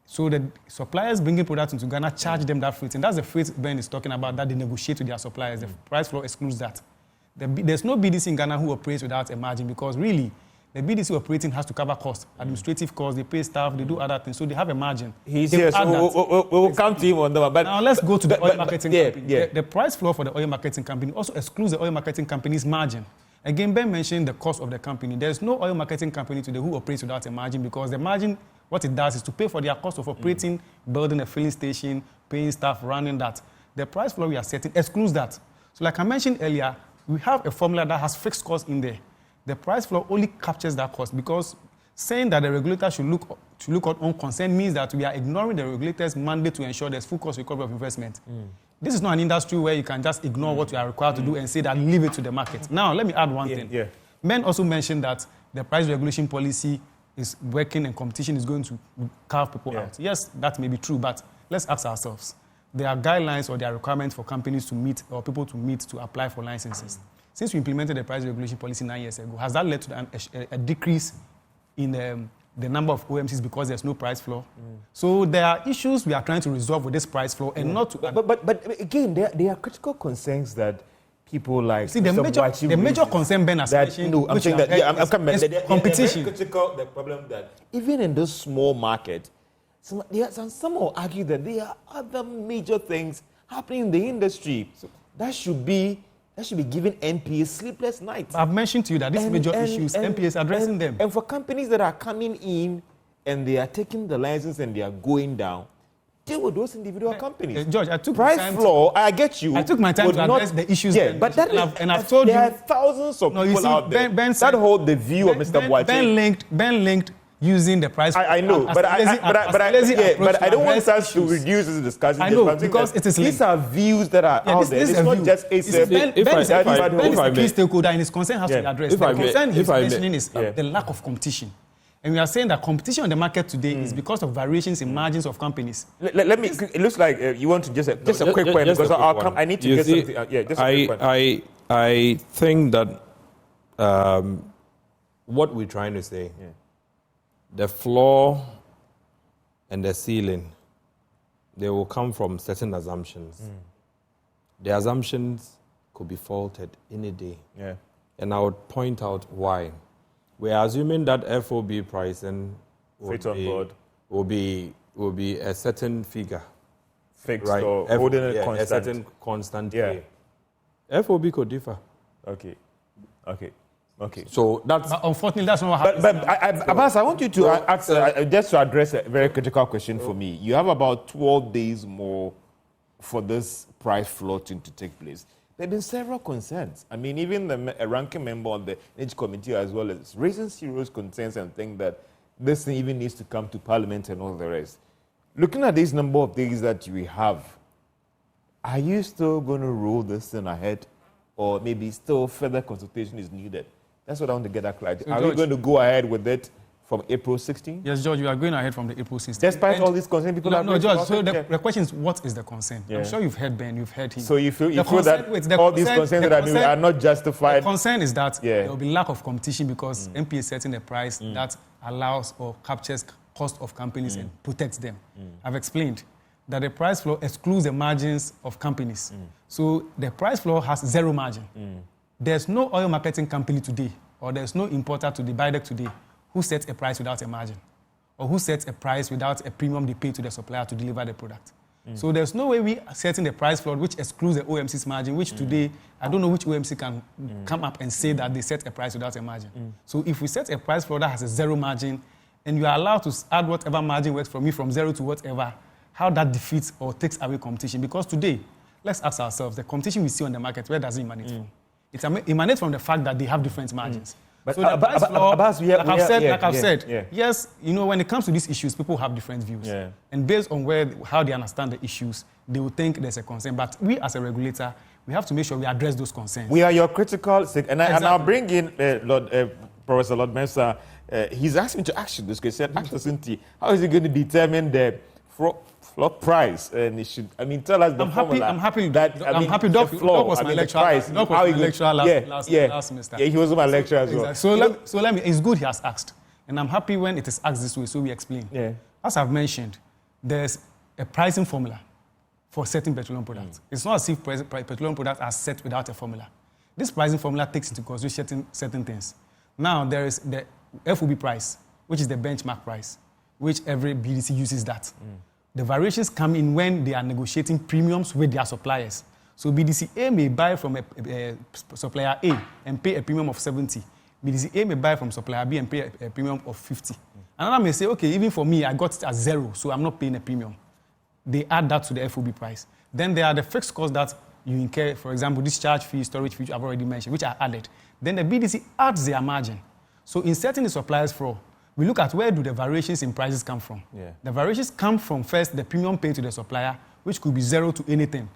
So the suppliers bringing products into Ghana charge them that freight, and that's the freight Ben is talking about that they negotiate with their suppliers. The price floor excludes that. There's no BDC in Ghana who operates without a margin, because really, the BDC operating has to cover costs, administrative costs, they pay staff, they do other things, so they have a margin. He's here, so we'll come to him on that. But now let's go to the oil marketing company. The price floor for the oil marketing company also excludes the oil marketing company's margin. Again, Ben mentioned the cost of the company. There's no oil marketing company today who operates without a margin, because the margin, what it does is to pay for their cost of operating, building a filling station, paying staff, running that. The price floor we are setting excludes that. So like I mentioned earlier, we have a formula that has fixed costs in there. The price floor only captures that cost, because saying that the regulator should look on concern means that we are ignoring the regulator's mandate to ensure there's full cost recovery of investment. This is not an industry where you can just ignore what you are required to do and say that leave it to the market. Now, let me add one thing. Ben also mentioned that the price regulation policy is working and competition is going to carve people out. Yes, that may be true, but let's ask ourselves. There are guidelines or there are requirements for companies to meet or people to meet to apply for licenses. Since we implemented the price regulation policy 9 years ago, has that led to a decrease in the number of OMCs because there's no price floor? So there are issues we are trying to resolve with this price floor, and not to... But again, there are critical concerns that people like... See, the major concern Ben has mentioned... No, I'm saying that... I'm coming back. Competition. The problem that even in this small market, some will argue that there are other major things happening in the industry that should be giving MPA sleepless nights. I've mentioned to you that these major issues, MPA is addressing them. And for companies that are coming in and they are taking the license and they are going down, deal with those individual companies. George, I took price floor. I get you. I took my time to address the issues. Yeah, but I've told you there are thousands of people out there that hold the view of Mr. Boache. Ben linked using the price. I know, but I don't want us to reduce this discussion. I know, because it is linked. These are views that are out there. It's not just a key stakeholder, and his concern has to be addressed. The concern he's mentioning is the lack of competition. And we are saying that competition on the market today is because of variations in margins of companies. Let me. It looks like you want to just a quick point, because I need to get something. Just a quick point. I think that what we're trying to say, the floor and the ceiling, they will come from certain assumptions. The assumptions could be faulted any day. And I would point out why. We're assuming that FOB pricing will be a certain figure. Fixed or holding it constant. A certain constant pay. FOB could differ. Okay. So but unfortunately, that's not what happens. But Abbas, I want you to ask, just to address a very critical question for me. You have about 12 days more for this price floating to take place. There have been several concerns. I mean, even a ranking member on the Energy Committee as well is raising serious concerns and think that this thing even needs to come to Parliament and all the rest. Looking at this number of days that we have, are you still going to roll this thing ahead, or maybe still further consultation is needed? That's what I want to get that clarity. So are we going to go ahead with it from April 16? Yes, George, we are going ahead from the April 16. Despite all these concerns, people No, George, so the question is, what is the concern? I'm sure you've heard Ben, you've heard him. So you feel that all these concerns that are not justified? The concern is that there will be lack of competition because MPA is setting a price that allows or captures cost of companies and protects them. I've explained that the price floor excludes the margins of companies. So the price floor has zero margin. There's no oil marketing company today, or there's no importer to the BIDEC today who sets a price without a margin, or who sets a price without a premium they pay to the supplier to deliver the product. So there's no way we are setting the price floor which excludes the OMC's margin, which today, I don't know which OMC can come up and say that they set a price without a margin. So if we set a price floor that has a zero margin, and you are allowed to add whatever margin works for me from zero to whatever, how that defeats or takes away competition. Because today, let's ask ourselves, the competition we see on the market, where does it emanate from? It emanates from the fact that they have different margins. But so the price floor, Abbas, like I've said, yes, when it comes to these issues, people have different views. And based on how they understand the issues, they will think there's a concern. But we as a regulator, we have to make sure we address those concerns. We are your critical, and I'll bring in Professor Lord Mensah. He's asked me to ask you this question. How is he going to determine the floor price? And it should, tell us the formula. I'm happy. The floor, Doc was my lecturer. Last semester. Yeah, he was my lecturer as well. So let me. It's good he has asked, and I'm happy when it is asked this way. So we explain. As I've mentioned, there's a pricing formula for certain petroleum products. It's not as if petroleum products are set without a formula. This pricing formula takes into consideration certain things. Now there is the FOB price, which is the benchmark price, which every BDC uses that. The variations come in when they are negotiating premiums with their suppliers. So BDC A may buy from a supplier A and pay a premium of 70. BDC A may buy from supplier B and pay a premium of 50. Another may say, okay, even for me, I got it at zero, so I'm not paying a premium. They add that to the FOB price. Then there are the fixed costs that you incur, for example, discharge fee, storage fee, which I've already mentioned, which are added. Then the BDC adds their margin. So in setting the suppliers floor, we look at where do the variations in prices come from. The variations come from, first, the premium paid to the supplier, which could be zero to anything.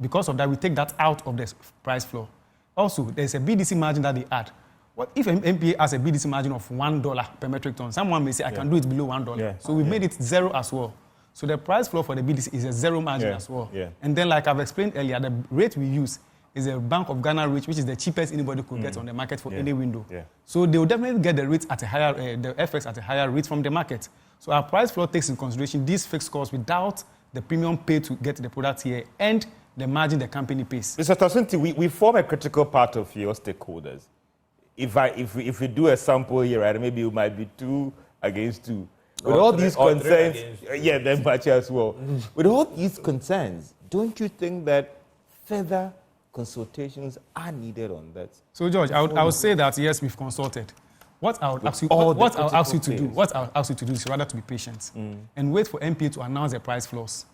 Because of that, we take that out of the price floor. Also, there's a BDC margin that they add. What if an MPA has a BDC margin of $1 per metric ton? Someone may say, I can do it below $1. So we made it zero as well. So the price floor for the BDC is a zero margin as well. And then, like I've explained earlier, the rate we use is a Bank of Ghana rate, which is the cheapest anybody could get on the market for any window. So they will definitely get the rate at a higher, the FX at a higher rate from the market. So our price floor takes in consideration these fixed costs without the premium paid to get the product here and the margin the company pays. Mr. Tosinti, we form a critical part of your stakeholders. If we do a sample here, right, maybe it might be 2 against 2. With all these concerns, then much as well. With all these concerns, don't you think that further consultations are needed on that? So, George, I would say that yes, we've consulted. What I would ask you to do is rather to be patient and wait for MPA to announce the price floors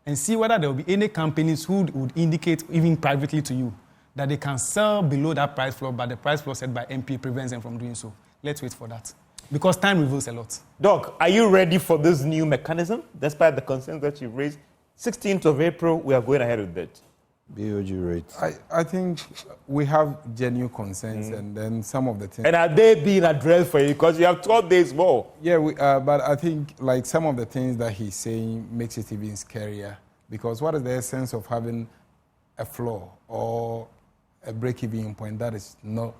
and see whether there will be any companies who would indicate, even privately to you, that they can sell below that price floor, but the price floor set by MPA prevents them from doing so. Let's wait for that. Because time reveals a lot. Doc, are you ready for this new mechanism? Despite the concerns that you've raised, 16th of April, we are going ahead with that. BOG rates. I think we have genuine concerns, and then some of the things. And are they being addressed for you? Because you have 12 days more. Yeah, but I think like some of the things that he's saying makes it even scarier. Because what is the essence of having a floor or a break-even point that is not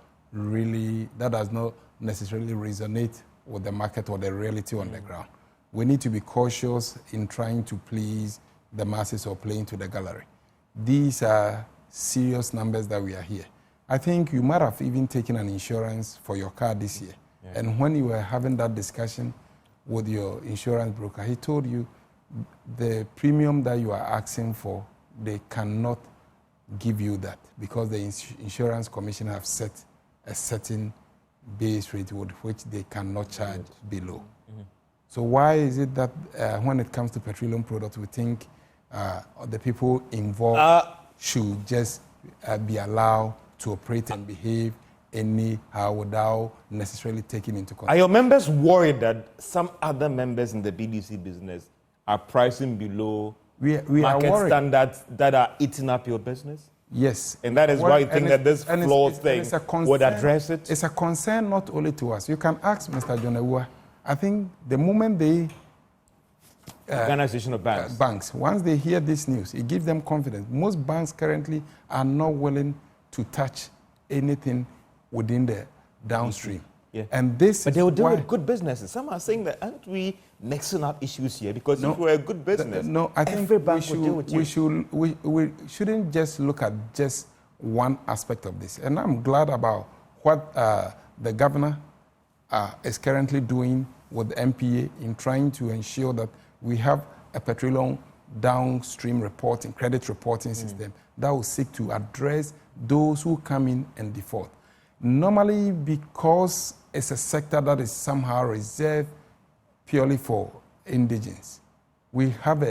does not necessarily resonate with the market or the reality on the ground. We need to be cautious in trying to please the masses or playing to the gallery. These are serious numbers that we are here. I think you might have even taken an insurance for your car this year. Yeah. And when you were having that discussion with your insurance broker, he told you the premium that you are asking for, they cannot give you that because the insurance commission have set a certain base rate with which they cannot charge below. Mm-hmm. So why is it that when it comes to petroleum products, we think the people involved should just be allowed to operate and behave anyhow without necessarily taking into consideration? Are your members worried that some other members in the BDC business are pricing below market standards that are eating up your business? Yes. And that is why you think that this flaws thing would address it? It's a concern not only to us. You can ask Mr. John Ewua. I think the moment they... Organization of banks. Banks. Once they hear this news, it gives them confidence. Most banks currently are not willing to touch anything within the downstream. Yeah. And this but they will deal with good businesses. Some are saying that, aren't we mixing up issues here? Because if we're a good business, I think every bank will deal with you. We shouldn't just look at just one aspect of this. And I'm glad about what the governor is currently doing with the MPA in trying to ensure that we have a petroleum downstream reporting, credit reporting system that will seek to address those who come in and default. Normally, because it's a sector that is somehow reserved purely for indigents, we have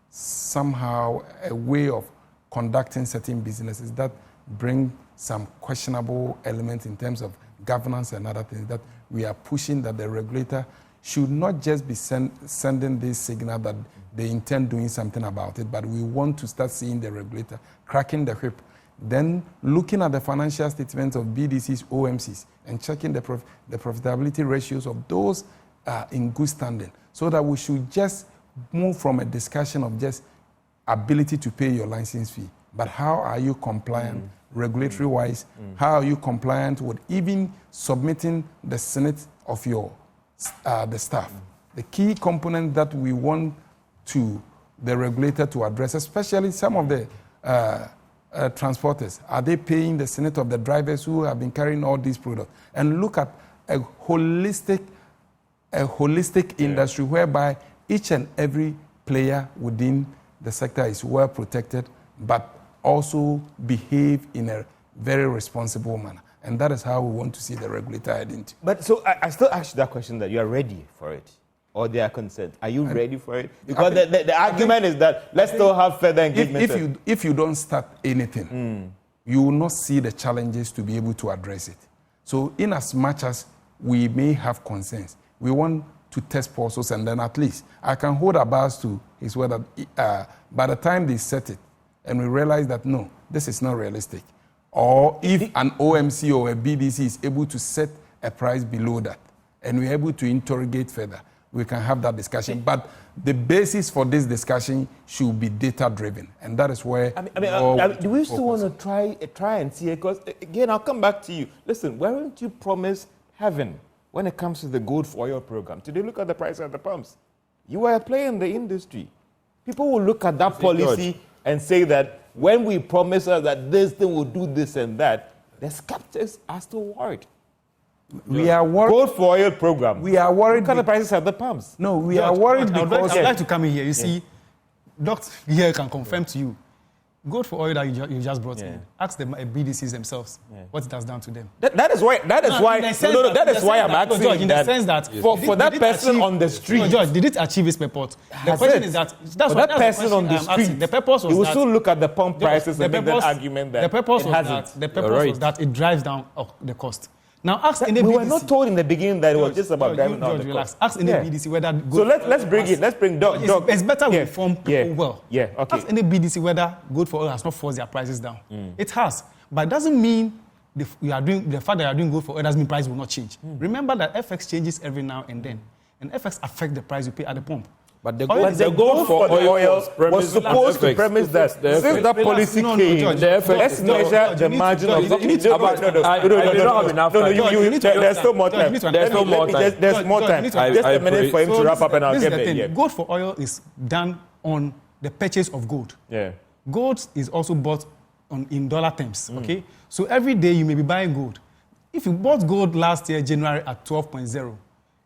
somehow a way of conducting certain businesses that bring some questionable elements in terms of governance and other things that we are pushing that the regulator should not just be sending this signal that they intend doing something about it, but we want to start seeing the regulator cracking the whip, then looking at the financial statements of BDCs, OMCs, and checking the profitability ratios of those in good standing, so that we should just move from a discussion of just ability to pay your license fee, but how are you compliant regulatory-wise? How are you compliant with even submitting the Senate of your the staff? The key component that we want the regulator to address, especially some of the transporters, are they paying the Senate of the drivers who have been carrying all these products? And look at a holistic industry whereby each and every player within the sector is well protected, but also behave in a very responsible manner. And that is how we want to see the regulator head into. But so I still ask you that question, that you are ready for it, or they are concerned. Are you ready for it? Because the argument is that let's still have further engagement. If you don't start anything, you will not see the challenges to be able to address it. So in as much as we may have concerns, we want to test pulses, and then at least I can hold our bars to his word that by the time they set it, and we realize that no, this is not realistic, or if an OMC or a BDC is able to set a price below that, and we're able to interrogate further, we can have that discussion. But the basis for this discussion should be data-driven, and that is where... do we still want to try and see it? Because, again, I'll come back to you. Listen, weren't you promised heaven when it comes to the Gold for Oil program? Today, look at the price at the pumps. You were a player in the industry. People will look at that policy and say that when we promise us that this thing will do this and that, the skeptics are still worried. We are worried. Gold for Oil program. We are worried. Look at the prices at the pumps. No, we are worried because... I'd like to come in here. You see, Dr. here can confirm to you, Gold for Oil that you just brought in, ask the BDCs themselves what it has done to them. That is why I'm asking George, in the sense that for that person on the street. No, George, did it achieve its purport? The question is that that person on the street, the purpose was you will still look at the pump prices and make that argument that the purpose it was that it drives down the cost. Now ask any BDC. We BDC. were not told in the beginning that it was just about driving down the cost. Ask any BDC whether... So let's bring Doc. It's better we inform people well. Yeah, okay. Ask any BDC whether Gold for Oil has not forced their prices down. It has. But it doesn't mean the fact that you are doing Gold for Oil doesn't mean price will not change. Remember that FX changes every now and then. And FX affects the price you pay at the pump. But the But the goal for the oil was supposed to premise that since that policy came, let's measure the margin of. There's still more time. There's more time. Just a minute for him to wrap up, and I'll get there. Gold for oil is done on the purchase of gold. Yeah. Gold is also bought in dollar terms. Okay, so every day you may be buying gold. If you bought gold last year January at 12.0,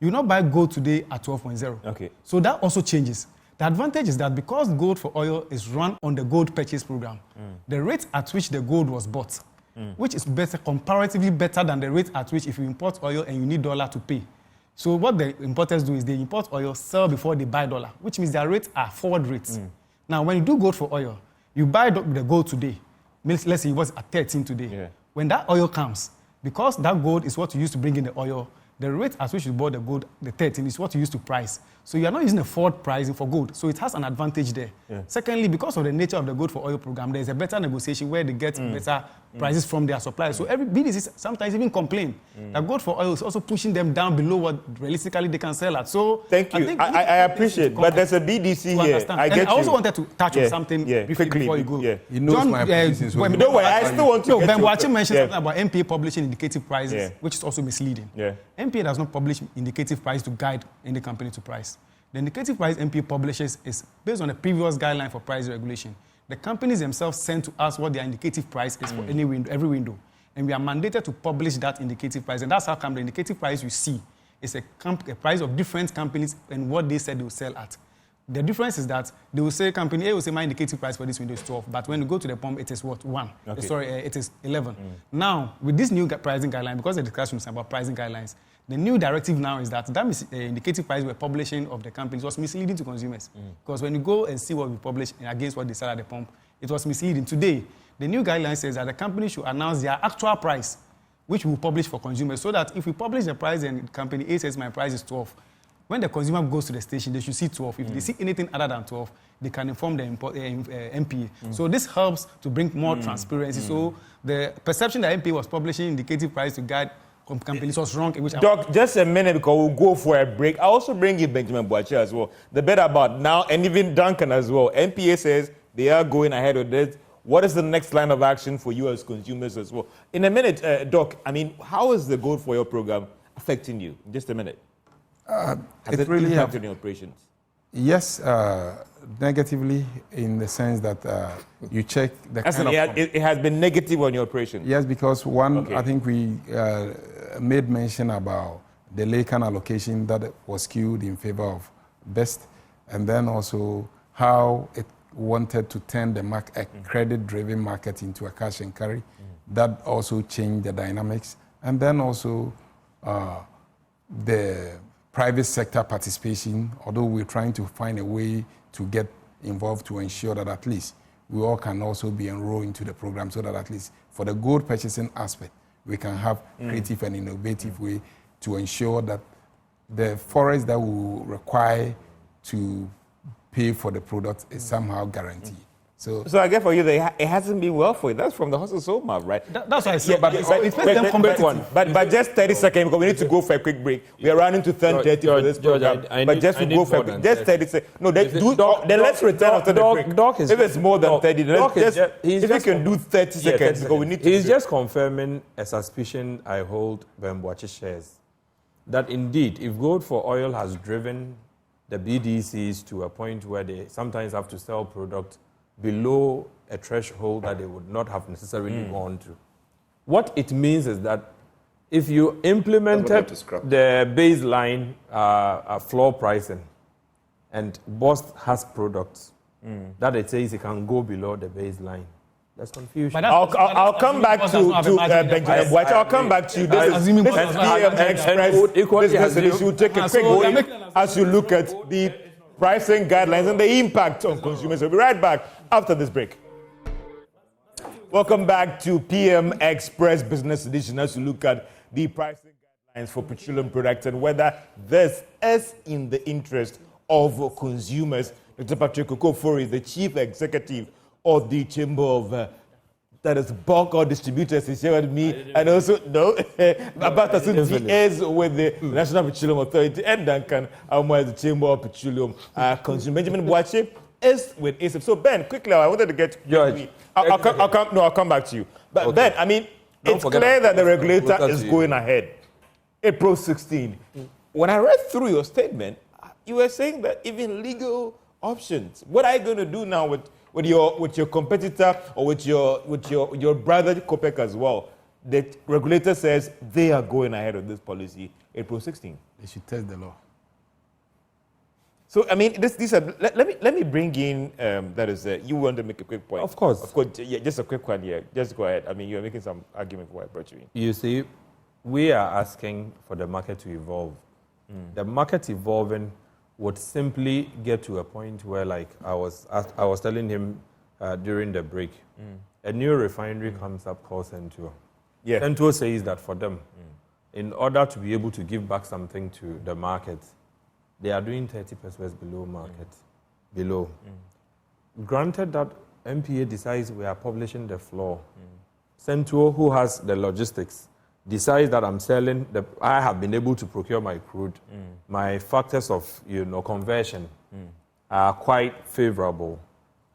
you will not buy gold today at 12.0. Okay. So that also changes. The advantage is that because gold for oil is run on the gold purchase program, the rate at which the gold was bought, which is better, comparatively better than the rate at which if you import oil and you need dollar to pay. So what the importers do is they import oil, sell before they buy dollar, which means their rates are forward rates. Now, when you do gold for oil, you buy the gold today. Let's say it was at 13 today. Yeah. When that oil comes, because that gold is what you use to bring in the oil, the rate at which you bought the gold, the 13, is what you use to price. So you are not using a forward pricing for gold. So it has an advantage there. Yeah. Secondly, because of the nature of the gold for oil program, there is a better negotiation where they get better prices from their suppliers. So every BDC sometimes even complain that gold for oil is also pushing them down below what realistically they can sell at. So thank you. I appreciate, but there's a BDC here. I also wanted to touch on something briefly before you go. Yeah. He knows my position. So don't worry, I still want to. No, Ben Boachi mentioned something about MPA publishing indicative prices, which is also misleading. Yeah. MPA does not publish indicative price to guide any company to price. The indicative price MPA publishes is based on a previous guideline for price regulation. The companies themselves send to us what their indicative price is for any window, every window. And we are mandated to publish that indicative price. And that's how come the indicative price you see is a price of different companies and what they said they will sell at. The difference is that they will say, company A will say my indicative price for this window is 12, but when you go to the pump, it is what? 1. Okay. Sorry, it is 11. Now, with this new pricing guideline, because the discussion is about pricing guidelines, the new directive now is that indicative price we're publishing of the companies was misleading to consumers. Because when you go and see what we publish against what they sell at the pump, it was misleading. Today, the new guideline says that the company should announce their actual price, which we will publish for consumers, so that if we publish the price and company A says my price is 12, when the consumer goes to the station, they should see 12. If they see anything other than 12, they can inform the MPA. So this helps to bring more transparency. So the perception that MPA was publishing indicative price to guide companies was wrong. Doc, just a minute because we'll go for a break. I also bring in Benjamin Boachi as well. The bit about now, and even Duncan as well. MPA says they are going ahead with this. What is the next line of action for you as consumers as well? In a minute, Doc, I mean, how is the Gold for Your program affecting you? In just a minute. Has it really impacted your operations? Yes, negatively in the sense that you check the it has been negative on your operations. Yes, because I think we made mention about the Lacan allocation that was skewed in favor of Best, and then also how it wanted to turn a credit-driven market into a cash and carry. That also changed the dynamics, and then also the private sector participation, although we're trying to find a way to get involved to ensure that at least we all can also be enrolled into the program so that at least for the gold purchasing aspect, we can have creative and innovative way to ensure that the forest that we will require to pay for the product is somehow guaranteed. So I guess for you, it hasn't been well for you. That's from the horse's soul mouth, right? That's what I said. But just 30 seconds, because we need to go for a quick break. We are running to 10:30 for this program. But just to go for just 30 seconds. No, then let's return after the break. If it's more than 30, if you can do 30 seconds, because we need to. He's just confirming a suspicion I hold Ben Boachi shares. That indeed, if gold for oil has driven the BDCs to a point where they sometimes have to sell products below a threshold that they would not have necessarily gone to. What it means is that if you implemented the baseline floor pricing and Boss has products that it says it can go below the baseline, that's confusion. I'll come back to Benjamin Boachi. I'll come back to you. This is PM Express Business Edition. We'll take a quick break as you look at the pricing guidelines and the impact on consumers. We'll be right back after this break. Welcome back to PM Express Business Edition as we look at the pricing guidelines for petroleum products and whether this is in the interest of consumers. Dr. Patrick Okofori is the Chief Executive of the Chamber of that is bulk or distributors is here with me, and also about the is with the National Petroleum Authority, and Duncan Almo as the Chamber of Petroleum Consumer. Benjamin Boache is with ASIP. So Ben, quickly, I wanted to get George. I'll come back to you. But okay. Ben, I mean, it's clear that the regulator is going ahead. April 16. When I read through your statement, you were saying that even legal options. What are you going to do now with your competitor or with your brother COPEC as well? The regulator says they are going ahead with this policy April 16. They should test the law. So I mean, these are. Let me bring in. That is, you want to make a quick point. Of course. Yeah, just a quick one here. Just go ahead. I mean, you're making some argument for what I brought you in. You see, we are asking for the market to evolve. The market evolving would simply get to a point where, like I was telling him during the break, a new refinery comes up called Central. Yeah. Central says that for them, in order to be able to give back something to the market, they are doing 30% below market. Below. Granted that MPA decides we are publishing the floor. Central, who has the logistics, decides that I have been able to procure my crude. My factors of conversion are quite favorable.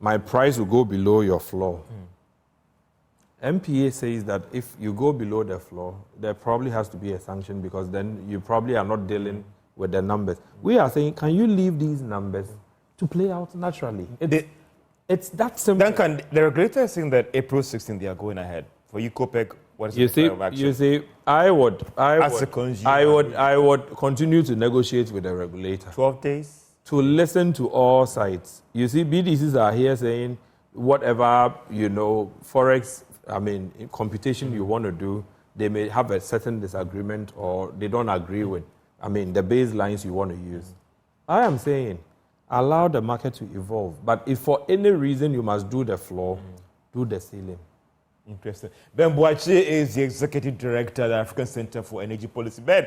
My price will go below your floor. MPA says that if you go below the floor, there probably has to be a sanction because then you probably are not dealing with the numbers. We are saying, can you leave these numbers to play out naturally? It's that simple. Duncan, the regulator is saying that April 16 they are going ahead. For you, COPEC, what is the plan of action? You see, I would continue to negotiate with the regulator. 12 days? To listen to all sides. You see, BDCs are here saying whatever, forex, computation you want to do, they may have a certain disagreement or they don't agree with, the baselines you want to use. I am saying, allow the market to evolve. But if for any reason you must do the floor, do the ceiling. Interesting. Ben Boache is the Executive Director at the African Center for Energy Policy. Ben,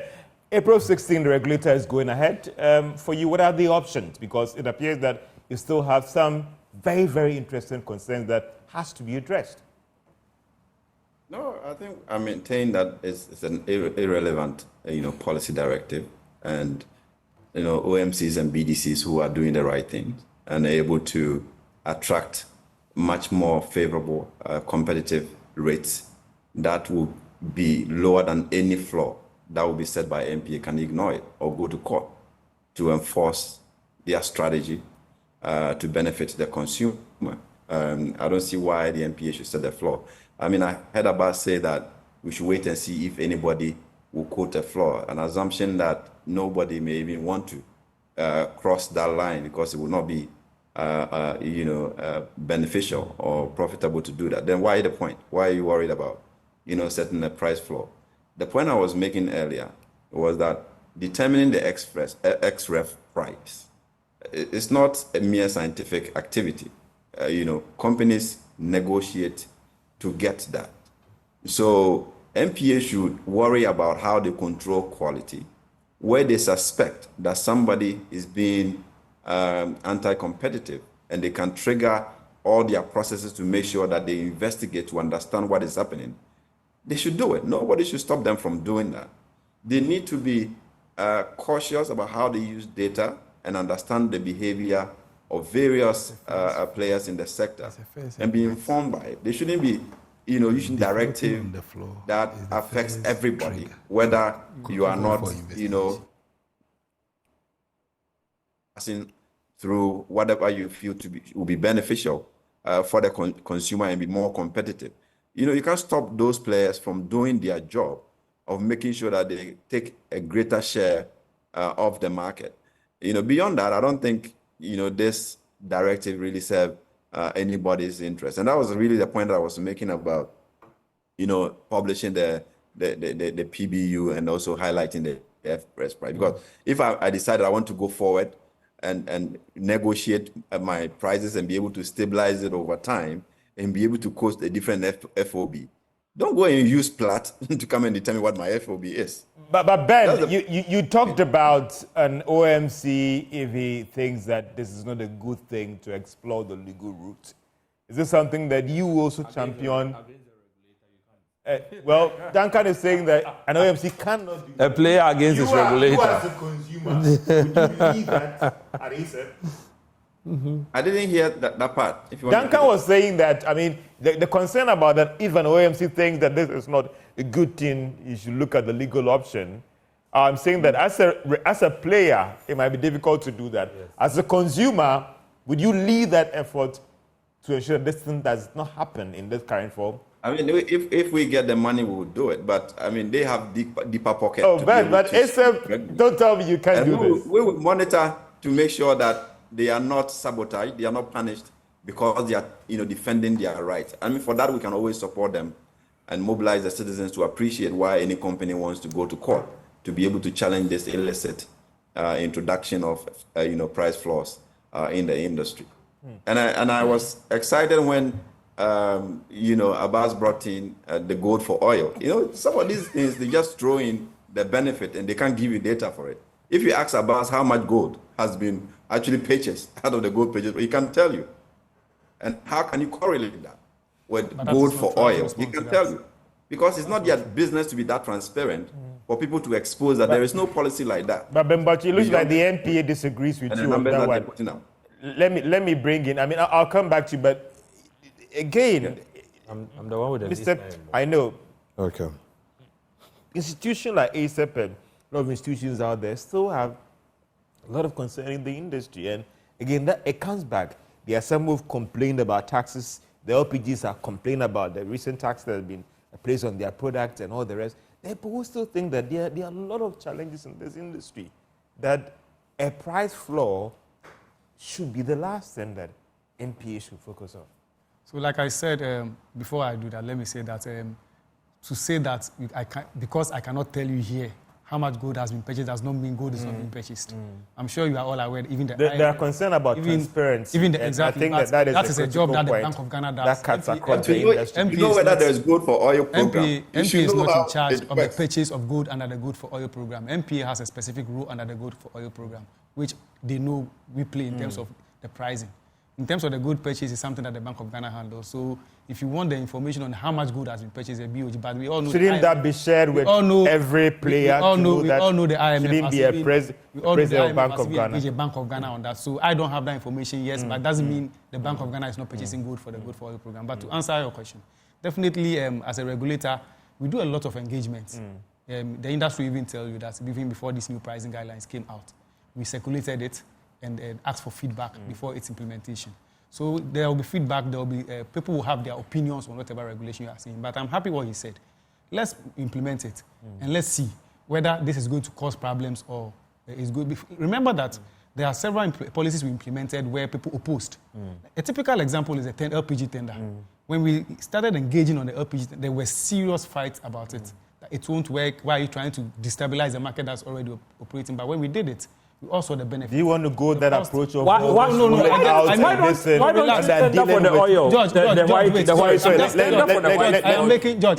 April 16, the regulator is going ahead. For you, what are the options? Because it appears that you still have some very, very interesting concerns that has to be addressed. No, I think I maintain that it's an irrelevant, policy directive, and OMCs and BDCs who are doing the right thing and are able to attract much more favorable competitive rates that will be lower than any floor that will be set by MPA can ignore it or go to court to enforce their strategy to benefit the consumer. I don't see why the MPA should set the floor. I heard Abbas say that we should wait and see if anybody will quote a floor, an assumption that nobody may even want to cross that line because it will not be beneficial or profitable to do that. Then why the point? Why are you worried about, setting a price floor? The point I was making earlier was that determining the XREF price, it's not a mere scientific activity. Companies negotiate to get that. So MPA should worry about how they control quality, where they suspect that somebody is being anti-competitive, and they can trigger all their processes to make sure that they investigate to understand what is happening. They should do it. Nobody should stop them from doing that. They need to be cautious about how they use data and understand the behavior of various players in the sector and be informed by it. They shouldn't be, using directive that affects everybody, whether you are not, passing through whatever you feel will be beneficial for the consumer and be more competitive. You can't stop those players from doing their job of making sure that they take a greater share of the market. Beyond that, I don't think, this directive really serves anybody's interest. And that was really the point that I was making about, publishing the PBU and also highlighting the FPRES price. Because if I decided I want to go forward and negotiate my prices and be able to stabilize it over time and be able to cost a different FOB, don't go and use Platt to come and determine what my FOB is. But Ben, you talked about an OMC if he thinks that this is not a good thing to explore the legal route. Is this something that you also champion? Well, Duncan is saying that an OMC cannot do A player against its regulator. You as a consumer, would you believe that at ASEP? I didn't hear that part. If you want Duncan was saying that, I mean, the concern about that if an OMC thinks that this is not a good thing, you should look at the legal option. I'm saying that as a player, it might be difficult to do that. Yes. As a consumer, would you lead that effort to ensure this thing does not happen in this current form? I mean, if we get the money, we will do it. But I mean, they have deeper pockets. Oh, but ASEP, don't tell me you can't do this. We will monitor to make sure that they are not sabotaged, they are not punished because they are, defending their rights. I mean, for that we can always support them and mobilize the citizens to appreciate why any company wants to go to court to be able to challenge this illicit introduction of, price floors in the industry. And I was excited when, Abbas brought in the gold for oil. Some of these things, they just throw in the benefit and they can't give you data for it. If you ask Abbas how much gold has been actually purchased out of the gold purchase, he can't tell you. And how can you correlate that with gold for oil? He can tell you. Because it's not their business to be that transparent for people to expose that there is no policy like that. But it looks like the NPA disagrees with you on that one. Let me bring in, I'll come back to you, but again, I'm the one with the Mr. I know. Okay. Institutions like ASEP and a lot of institutions out there still have a lot of concern in the industry. And again, that it comes back. There are some who've complained about taxes. The LPGs are complaining about the recent tax that has been placed on their products and all the rest. There are people who still think that there are a lot of challenges in this industry, that a price floor should be the last thing that NPA should focus on. So like I said, before I do that, let me say that to say that because I cannot tell you here how much gold has been purchased does not mean gold is not being purchased. I'm sure you are all aware. Even they are concerned about transparency. Exactly. I think that is a job that the Bank of Ghana does. That cuts across the industry. You know whether there is gold for oil program. MPA is not in charge of the purchase of gold under the gold for oil program. MPA has a specific role under the gold for oil program, which they know we play in terms of the pricing. In terms of the gold purchase, is something that the Bank of Ghana handles. So if you want the information on how much gold has been purchased at BOG, but we all know... Shouldn't that be shared with every player? We all know the IMF shouldn't be a president of Bank of Ghana. A Bank of Ghana on that. So I don't have that information, yes, but it doesn't mean the Bank of Ghana is not purchasing gold for the gold for oil program. But to answer your question, definitely as a regulator, we do a lot of engagements. The industry even tell you that even before these new pricing guidelines came out, we circulated it and asked for feedback before its implementation. So there will be feedback, there will be people will have their opinions on whatever regulation you are seeing. But I'm happy what he said. Let's implement it and let's see whether this is going to cause problems or is good. Remember that there are several policies we implemented where people opposed. A typical example is the LPG tender. When we started engaging on the LPG, there were serious fights about it. It won't work. Why are you trying to destabilize a market that's already operating? But when we did it, we also the benefit. Do you want to go that approach of why don't you tender for the oil? George,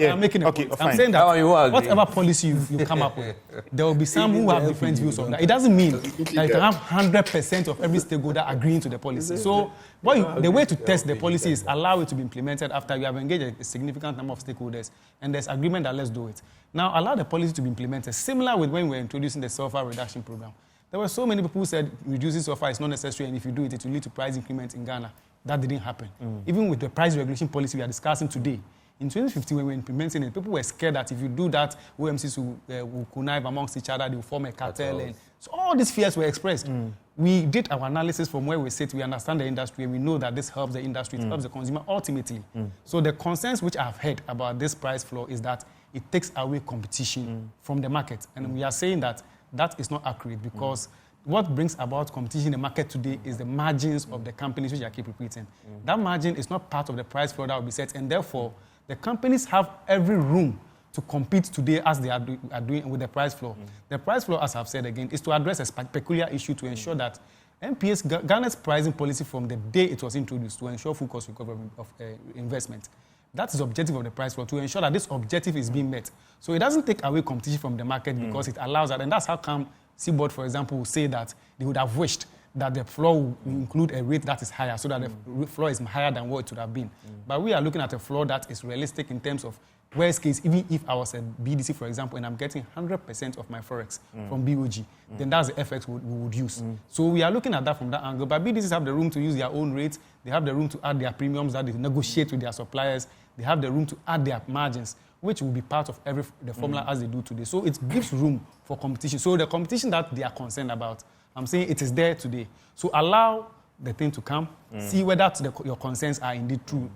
I'm making a point. I'm saying that whatever policy you come up with, there will be some who have different views on that. It doesn't mean that you can have 100% of every stakeholder agreeing to the policy. So the way to test the policy is allow it to be implemented after you have engaged a significant number of stakeholders and there's agreement that let's do it. Now allow the policy to be implemented, similar with when we were introducing the sulfur reduction program. There were so many people who said reducing sulfur is not necessary, and if you do it, it will lead to price increment in Ghana. That didn't happen. Even with the price regulation policy we are discussing today, in 2015 when we were implementing it, people were scared that if you do that, OMCs will connive amongst each other, they will form a cartel. And so all these fears were expressed. We did our analysis from where we sit, we understand the industry, and we know that this helps the industry, it helps the consumer ultimately. So the concerns which I've heard about this price floor is that it takes away competition from the market. And we are saying that that is not accurate because what brings about competition in the market today is the margins of the companies which I keep repeating. That margin is not part of the price floor that will be set, and therefore the companies have every room to compete today as they are doing with the price floor. The price floor, as I've said again, is to address a peculiar issue to ensure that Ghana's pricing policy from the day it was introduced to ensure full cost recovery of investment. That is the objective of the price floor, to ensure that this objective is being met. So it doesn't take away competition from the market because it allows that. And that's how come Seaboard, for example, will say that they would have wished that the floor will include a rate that is higher, so that the floor is higher than what it would have been. But we are looking at a floor that is realistic in terms of worst case, even if I was a BDC, for example, and I'm getting 100% of my forex from BOG, then that's the FX we would use. So we are looking at that from that angle. But BDCs have the room to use their own rates. They have the room to add their premiums that they negotiate with their suppliers. They have the room to add their margins, which will be part of the formula as they do today. So it gives room for competition. So the competition that they are concerned about, I'm saying it is there today. So allow the thing to come, see whether your concerns are indeed true.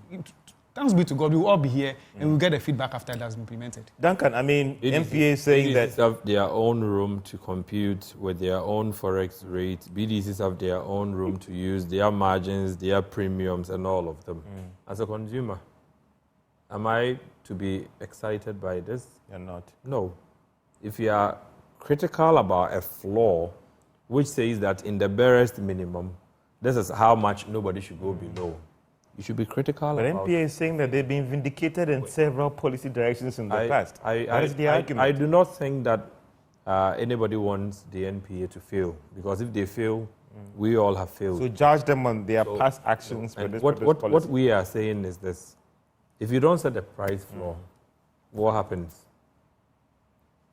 Thanks be to God, we will all be here and we'll get the feedback after it has been implemented. Duncan, I mean, MPA is saying that... BDCs have their own room to compute with their own forex rates. BDCs have their own room to use their margins, their premiums, and all of them. As a consumer, am I to be excited by this? You're not. No. If you are critical about a floor, which says that in the barest minimum, this is how much nobody should go below. You should be critical but about... MPA is saying that they've been vindicated in several policy directions in the past. What is the argument? I do not think that anybody wants the NPA to fail, because if they fail, we all have failed. So judge them on their past actions for this policy. What we are saying is this. If you don't set the price floor, what happens?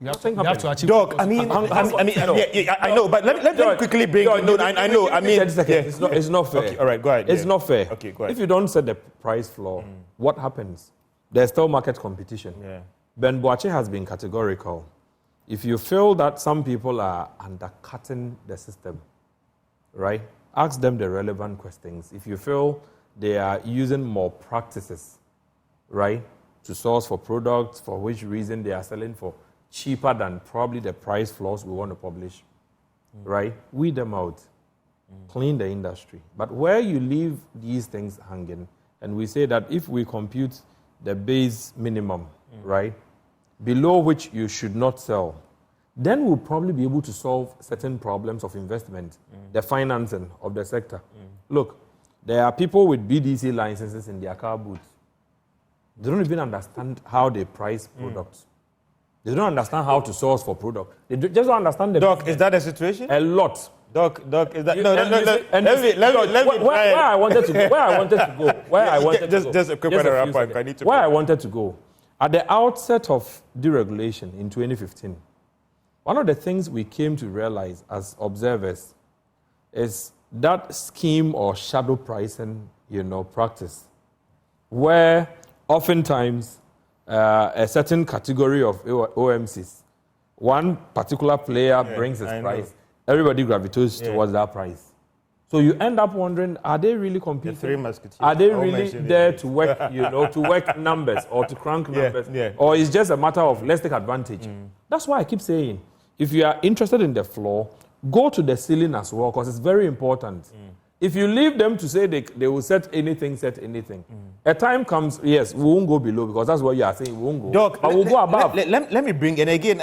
You have to achieve... Doc, I know, but let me quickly bring... It's not fair. Okay, all right, go ahead. It's not fair. Okay, go ahead. If you don't set the price floor, what happens? There's still market competition. Yeah. Ben Boache has been categorical. If you feel that some people are undercutting the system, right, ask them the relevant questions. If you feel they are using more practices, right, to source for products, for which reason they are selling for cheaper than probably the price floors we want to publish, right? Weed them out, clean the industry. But where you leave these things hanging, and we say that if we compute the base minimum, right, below which you should not sell, then we'll probably be able to solve certain problems of investment, the financing of the sector. Look, there are people with BDC licenses in their car boots. They don't even understand how they price products. They don't understand how to source for product. They just don't understand the... Doc, is that a situation? A lot. Doc, is that... Where I wanted to go. Just a quick wrap up. Where I wanted to go. At the outset of deregulation in 2015, one of the things we came to realize as observers is that scheme or shadow pricing, practice, where oftentimes a certain category of OMCs, one particular player brings his price, everybody gravitates towards that price. So you end up wondering, are they really competing? The three musketeers. Are they really there to work, to work numbers or to crank numbers? Or it's just a matter of let's take advantage? That's why I keep saying, if you are interested in the floor, go to the ceiling as well, because it's very important. If you leave them to say they will set anything. A time comes, yes, we won't go below, because that's what you are saying, we won't go. Doc, but we'll go above. Let me bring, and again...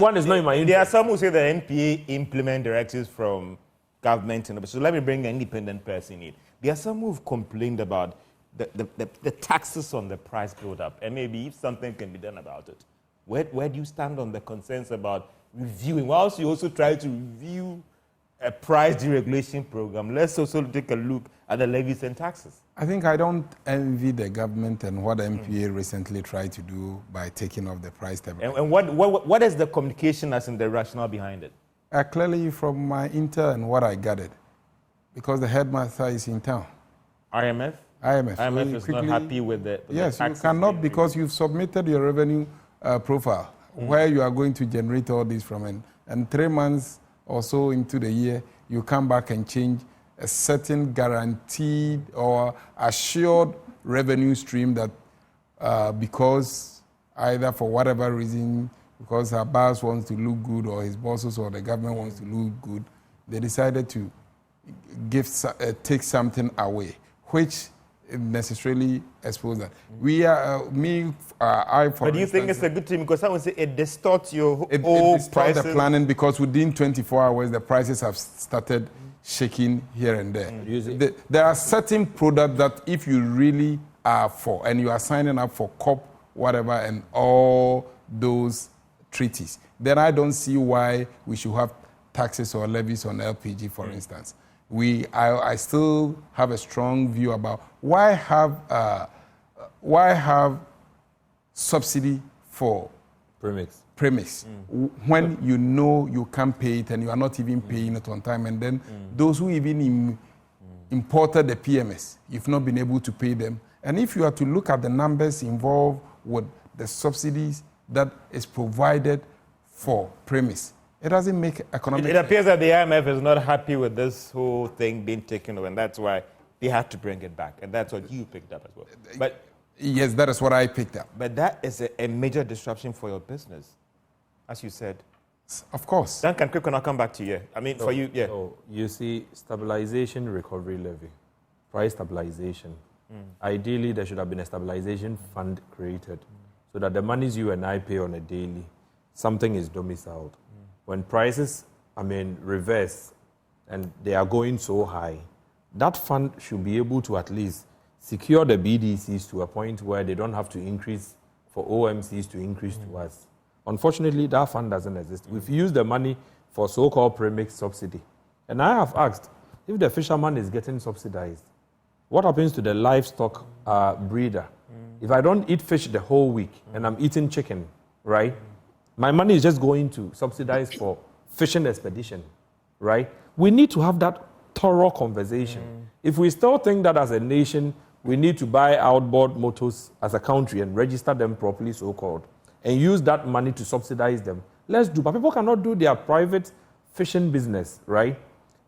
one is not in my interest. There are some who say the NPA implement directives from government, so let me bring an independent person in. There are some who've complained about the taxes on the price build-up, and maybe if something can be done about it. Where do you stand on the concerns about reviewing? Whilst you also try to review a price deregulation program, let's also take a look at the levies and taxes. I think I don't envy the government and what the MPA recently tried to do by taking off the price tab. And what is the communication as in the rationale behind it? Clearly from my intel and what I gathered, because the headmaster is in town. IMF? IMF is not happy with the yes, taxes. You cannot, because you've submitted your revenue profile, where you are going to generate all this from, and 3 months or so into the year, you come back and change a certain guaranteed or assured revenue stream that because either for whatever reason, because our boss wants to look good or his bosses or the government wants to look good, they decided to take something away, which necessarily expose that. We are, But do you think it's a good thing? Because someone say it distorts your whole prices. The planning, because within 24 hours, the prices have started shaking here and there. There are certain products that if you really are for, and you are signing up for COP, whatever, and all those treaties, then I don't see why we should have taxes or levies on LPG, for instance. I still have a strong view about why have subsidy for premix when you know you can't pay it and you are not even paying it on time, and then those who even imported the PMS, you've not been able to pay them. And if you are to look at the numbers involved with the subsidies that is provided for premise, it doesn't make economic sense. It appears that the IMF is not happy with this whole thing being taken over, and that's why they had to bring it back. And that's what you picked up as well. But yes, that is what I picked up. But that is a major disruption for your business, as you said. Of course. Duncan, quick, I'll come back to you. I mean, for you, yeah. So you see, stabilization recovery levy, price stabilization. Ideally, there should have been a stabilization fund created so that the monies you and I pay on a daily, something is domiciled. When prices, reverse and they are going so high, that fund should be able to at least secure the BDCs to a point where they don't have to increase for OMCs to increase to us. Unfortunately, that fund doesn't exist. We've used the money for so-called premix subsidy. And I have asked, if the fisherman is getting subsidized, what happens to the livestock breeder? If I don't eat fish the whole week and I'm eating chicken, right? My money is just going to subsidize for fishing expedition, right? We need to have that thorough conversation. If we still think that as a nation, we need to buy outboard motors as a country and register them properly, so-called, and use that money to subsidize them, let's do. But people cannot do their private fishing business, right?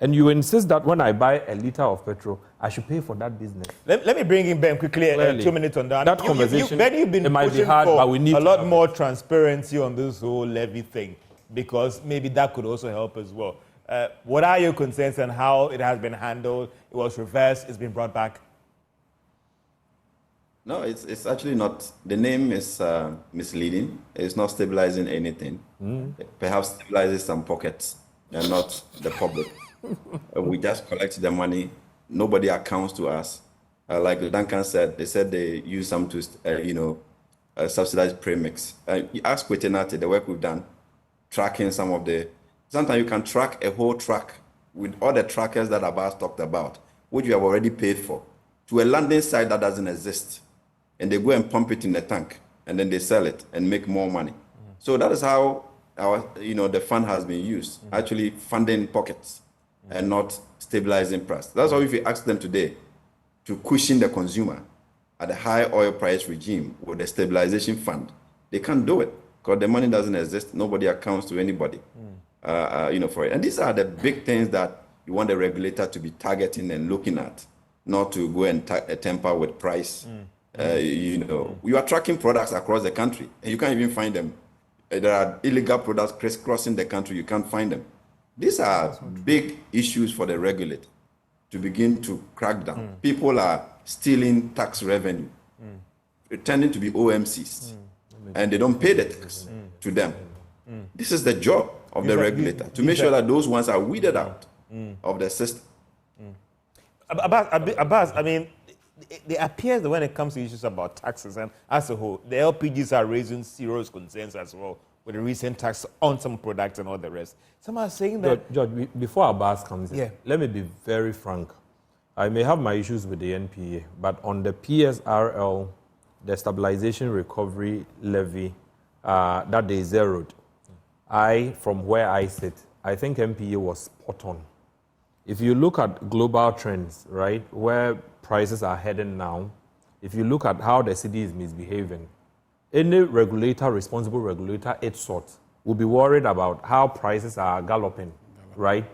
And you insist that when I buy a liter of petrol, I should pay for that business. Let me bring in Ben quickly, 2 minutes on that. That conversation, Ben, you've been it might be pushing hard, for but we need a lot to more transparency on this whole levy thing, because maybe that could also help as well. What are your concerns and how it has been handled? It was reversed, it's been brought back. No, it's actually not. The name is misleading. It's not stabilizing anything. Perhaps stabilizes some pockets and not the public. We just collect the money. Nobody accounts to us. Like Duncan said, they said they use some to, subsidize premix. You ask Kwetenati, the work we've done, tracking some of the. Sometimes you can track a whole truck with all the trackers that Abbas talked about, which you have already paid for, to a landing site that doesn't exist. And they go and pump it in the tank, and then they sell it and make more money. So that is how the fund has been used, actually funding pockets and not stabilizing price. That's why if you ask them today to cushion the consumer at a high oil price regime with the stabilization fund, they can't do it because the money doesn't exist. Nobody accounts to anybody, for it. And these are the big things that you want the regulator to be targeting and looking at, not to go and tamper with price. You are tracking products across the country and you can't even find them. There are illegal products crisscrossing the country, you can't find them. These are big issues for the regulator to begin to crack down. People are stealing tax revenue, pretending to be OMCs, and they don't pay the tax to them. This is the job of the regulator, to make sure that those ones are weeded out of the system. Abbas, it appears that when it comes to issues about taxes and as a whole, the LPGs are raising serious concerns as well with the recent tax on some products and all the rest. Some are saying that... George, before Abbas comes in, let me be very frank. I may have my issues with the NPA, but on the PSRL, the stabilization recovery levy that they zeroed, from where I sit, I think NPA was spot on. If you look at global trends, right, where prices are heading now, if you look at how the city is misbehaving, any regulator, responsible regulator, its sort, will be worried about how prices are galloping, right?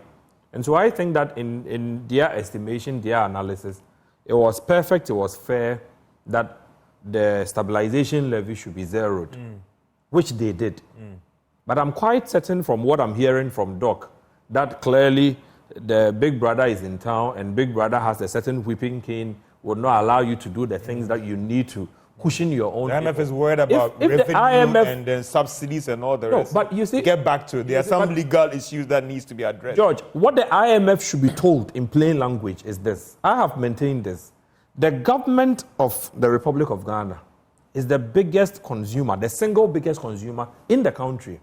And so I think that in their estimation, their analysis, it was perfect, it was fair that the stabilization levy should be zeroed, which they did. But I'm quite certain from what I'm hearing from Doc that clearly the big brother is in town and big brother has a certain whipping cane, would not allow you to do the things that you need to cushion your own. The IMF is worried about if revenue the IMF, and then subsidies and all the rest. But you see, get back to it. There are some legal issues that needs to be addressed. George, what the IMF should be told in plain language is this. I have maintained this. The government of the Republic of Ghana is the biggest consumer, the single biggest consumer in the country.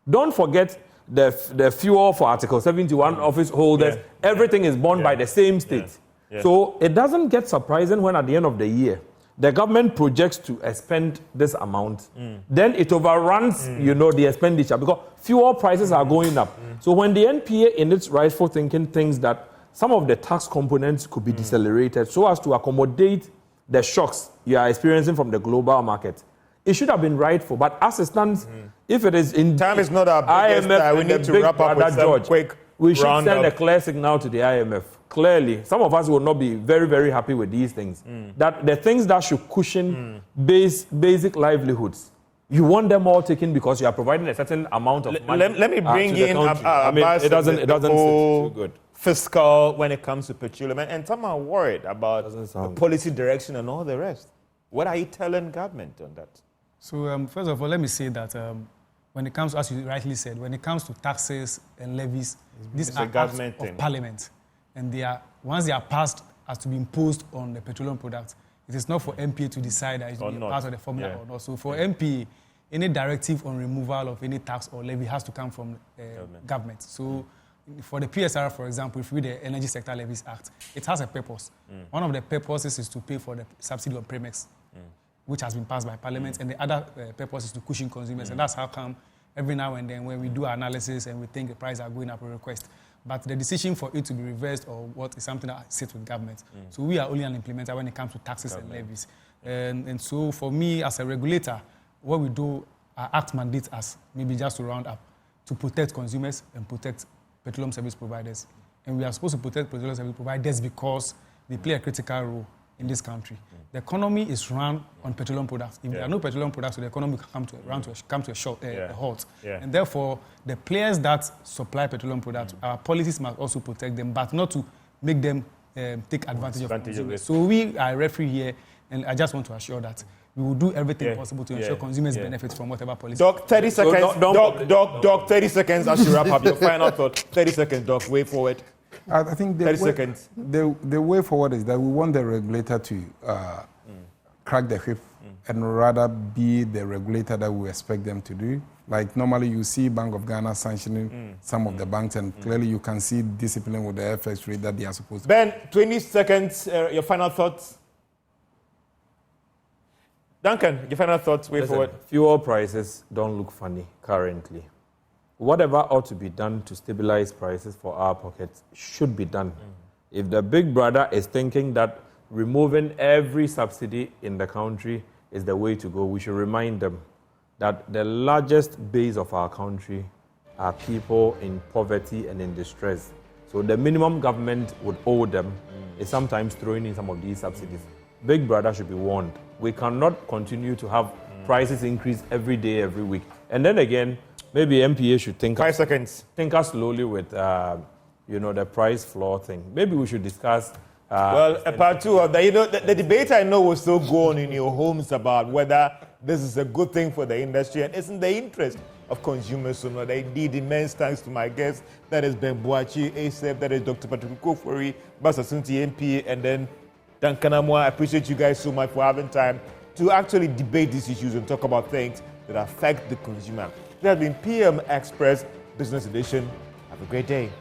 Don't forget, the fuel for Article 71 office holders, everything is borne by the same state. So it doesn't get surprising when at the end of the year, the government projects to expend this amount, then it overruns, the expenditure because fuel prices are going up. So when the NPA in its rightful thinking thinks that some of the tax components could be decelerated so as to accommodate the shocks you are experiencing from the global market, it should have been rightful. But as it stands, if it is in time is not our biggest IMF, we need to wrap up with some quick we should send roundup. a clear signal to the IMF. Clearly, some of us will not be very, very happy with these things. That the things that should cushion basic livelihoods, you want them all taken because you are providing a certain amount of money. Let me bring in it doesn't sit too good. Fiscal when it comes to petroleum, and some are worried about the policy direction and all the rest. What are you telling government on that? So first of all, let me say that when it comes, as you rightly said, when it comes to taxes and levies, these are acts of parliament. And once they are passed as to be imposed on the petroleum products, it is not for MPA to decide that it will be part of the formula or not. So for MPA, any directive on removal of any tax or levy has to come from government. So for the PSR, for example, if we read the Energy Sector Levies Act, it has a purpose. One of the purposes is to pay for the subsidy on Premex, which has been passed by Parliament, and the other purpose is to cushion consumers. And that's how come every now and then when we do analysis and we think the prices are going up, we request. But the decision for it to be reversed or what is something that sits with government. So we are only an implementer when it comes to taxes and levies. And so for me, as a regulator, what we do, our act mandates us, maybe just to round up, to protect consumers and protect petroleum service providers. And we are supposed to protect petroleum service providers because they play a critical role in this country. The economy is run on petroleum products. If there are no petroleum products, the economy can come to a halt. And therefore, the players that supply petroleum products, our policies must also protect them, but not to make them take advantage of consumers. So we are a referee here, and I just want to assure that we will do everything possible to ensure consumers benefit from whatever policy. Doc, 30 seconds. Doc, 30 seconds as you wrap up. Your final thought. 30 seconds, Doc. Way forward. I think 30 seconds. The way forward is that we want the regulator to crack the whip and rather be the regulator that we expect them to do. Like normally you see Bank of Ghana sanctioning some of the banks, and clearly you can see discipline with the FX rate that they are supposed to. Ben, 20 seconds. Your final thoughts. Duncan, your final thoughts. Way forward. Fuel prices don't look funny currently. Whatever ought to be done to stabilize prices for our pockets should be done. If the big brother is thinking that removing every subsidy in the country is the way to go, we should remind them that the largest base of our country are people in poverty and in distress. So the minimum government would owe them is sometimes throwing in some of these subsidies. Big brother should be warned. We cannot continue to have prices increase every day, every week. And then again, maybe MPA should think 5 seconds. Think us slowly with the price floor thing. Maybe we should discuss. Part two of that. The debate I know will still go on in your homes about whether this is a good thing for the industry and isn't the interest of consumers or not. Indeed, immense thanks to my guests. That is Ben Boachi, ASEP, that is Dr. Patrick Kofori, Basasunti MPA, and then Duncan Amwa. I appreciate you guys so much for having time to actually debate these issues and talk about things that affect the consumer. That has been PM Express Business Edition. Have a great day.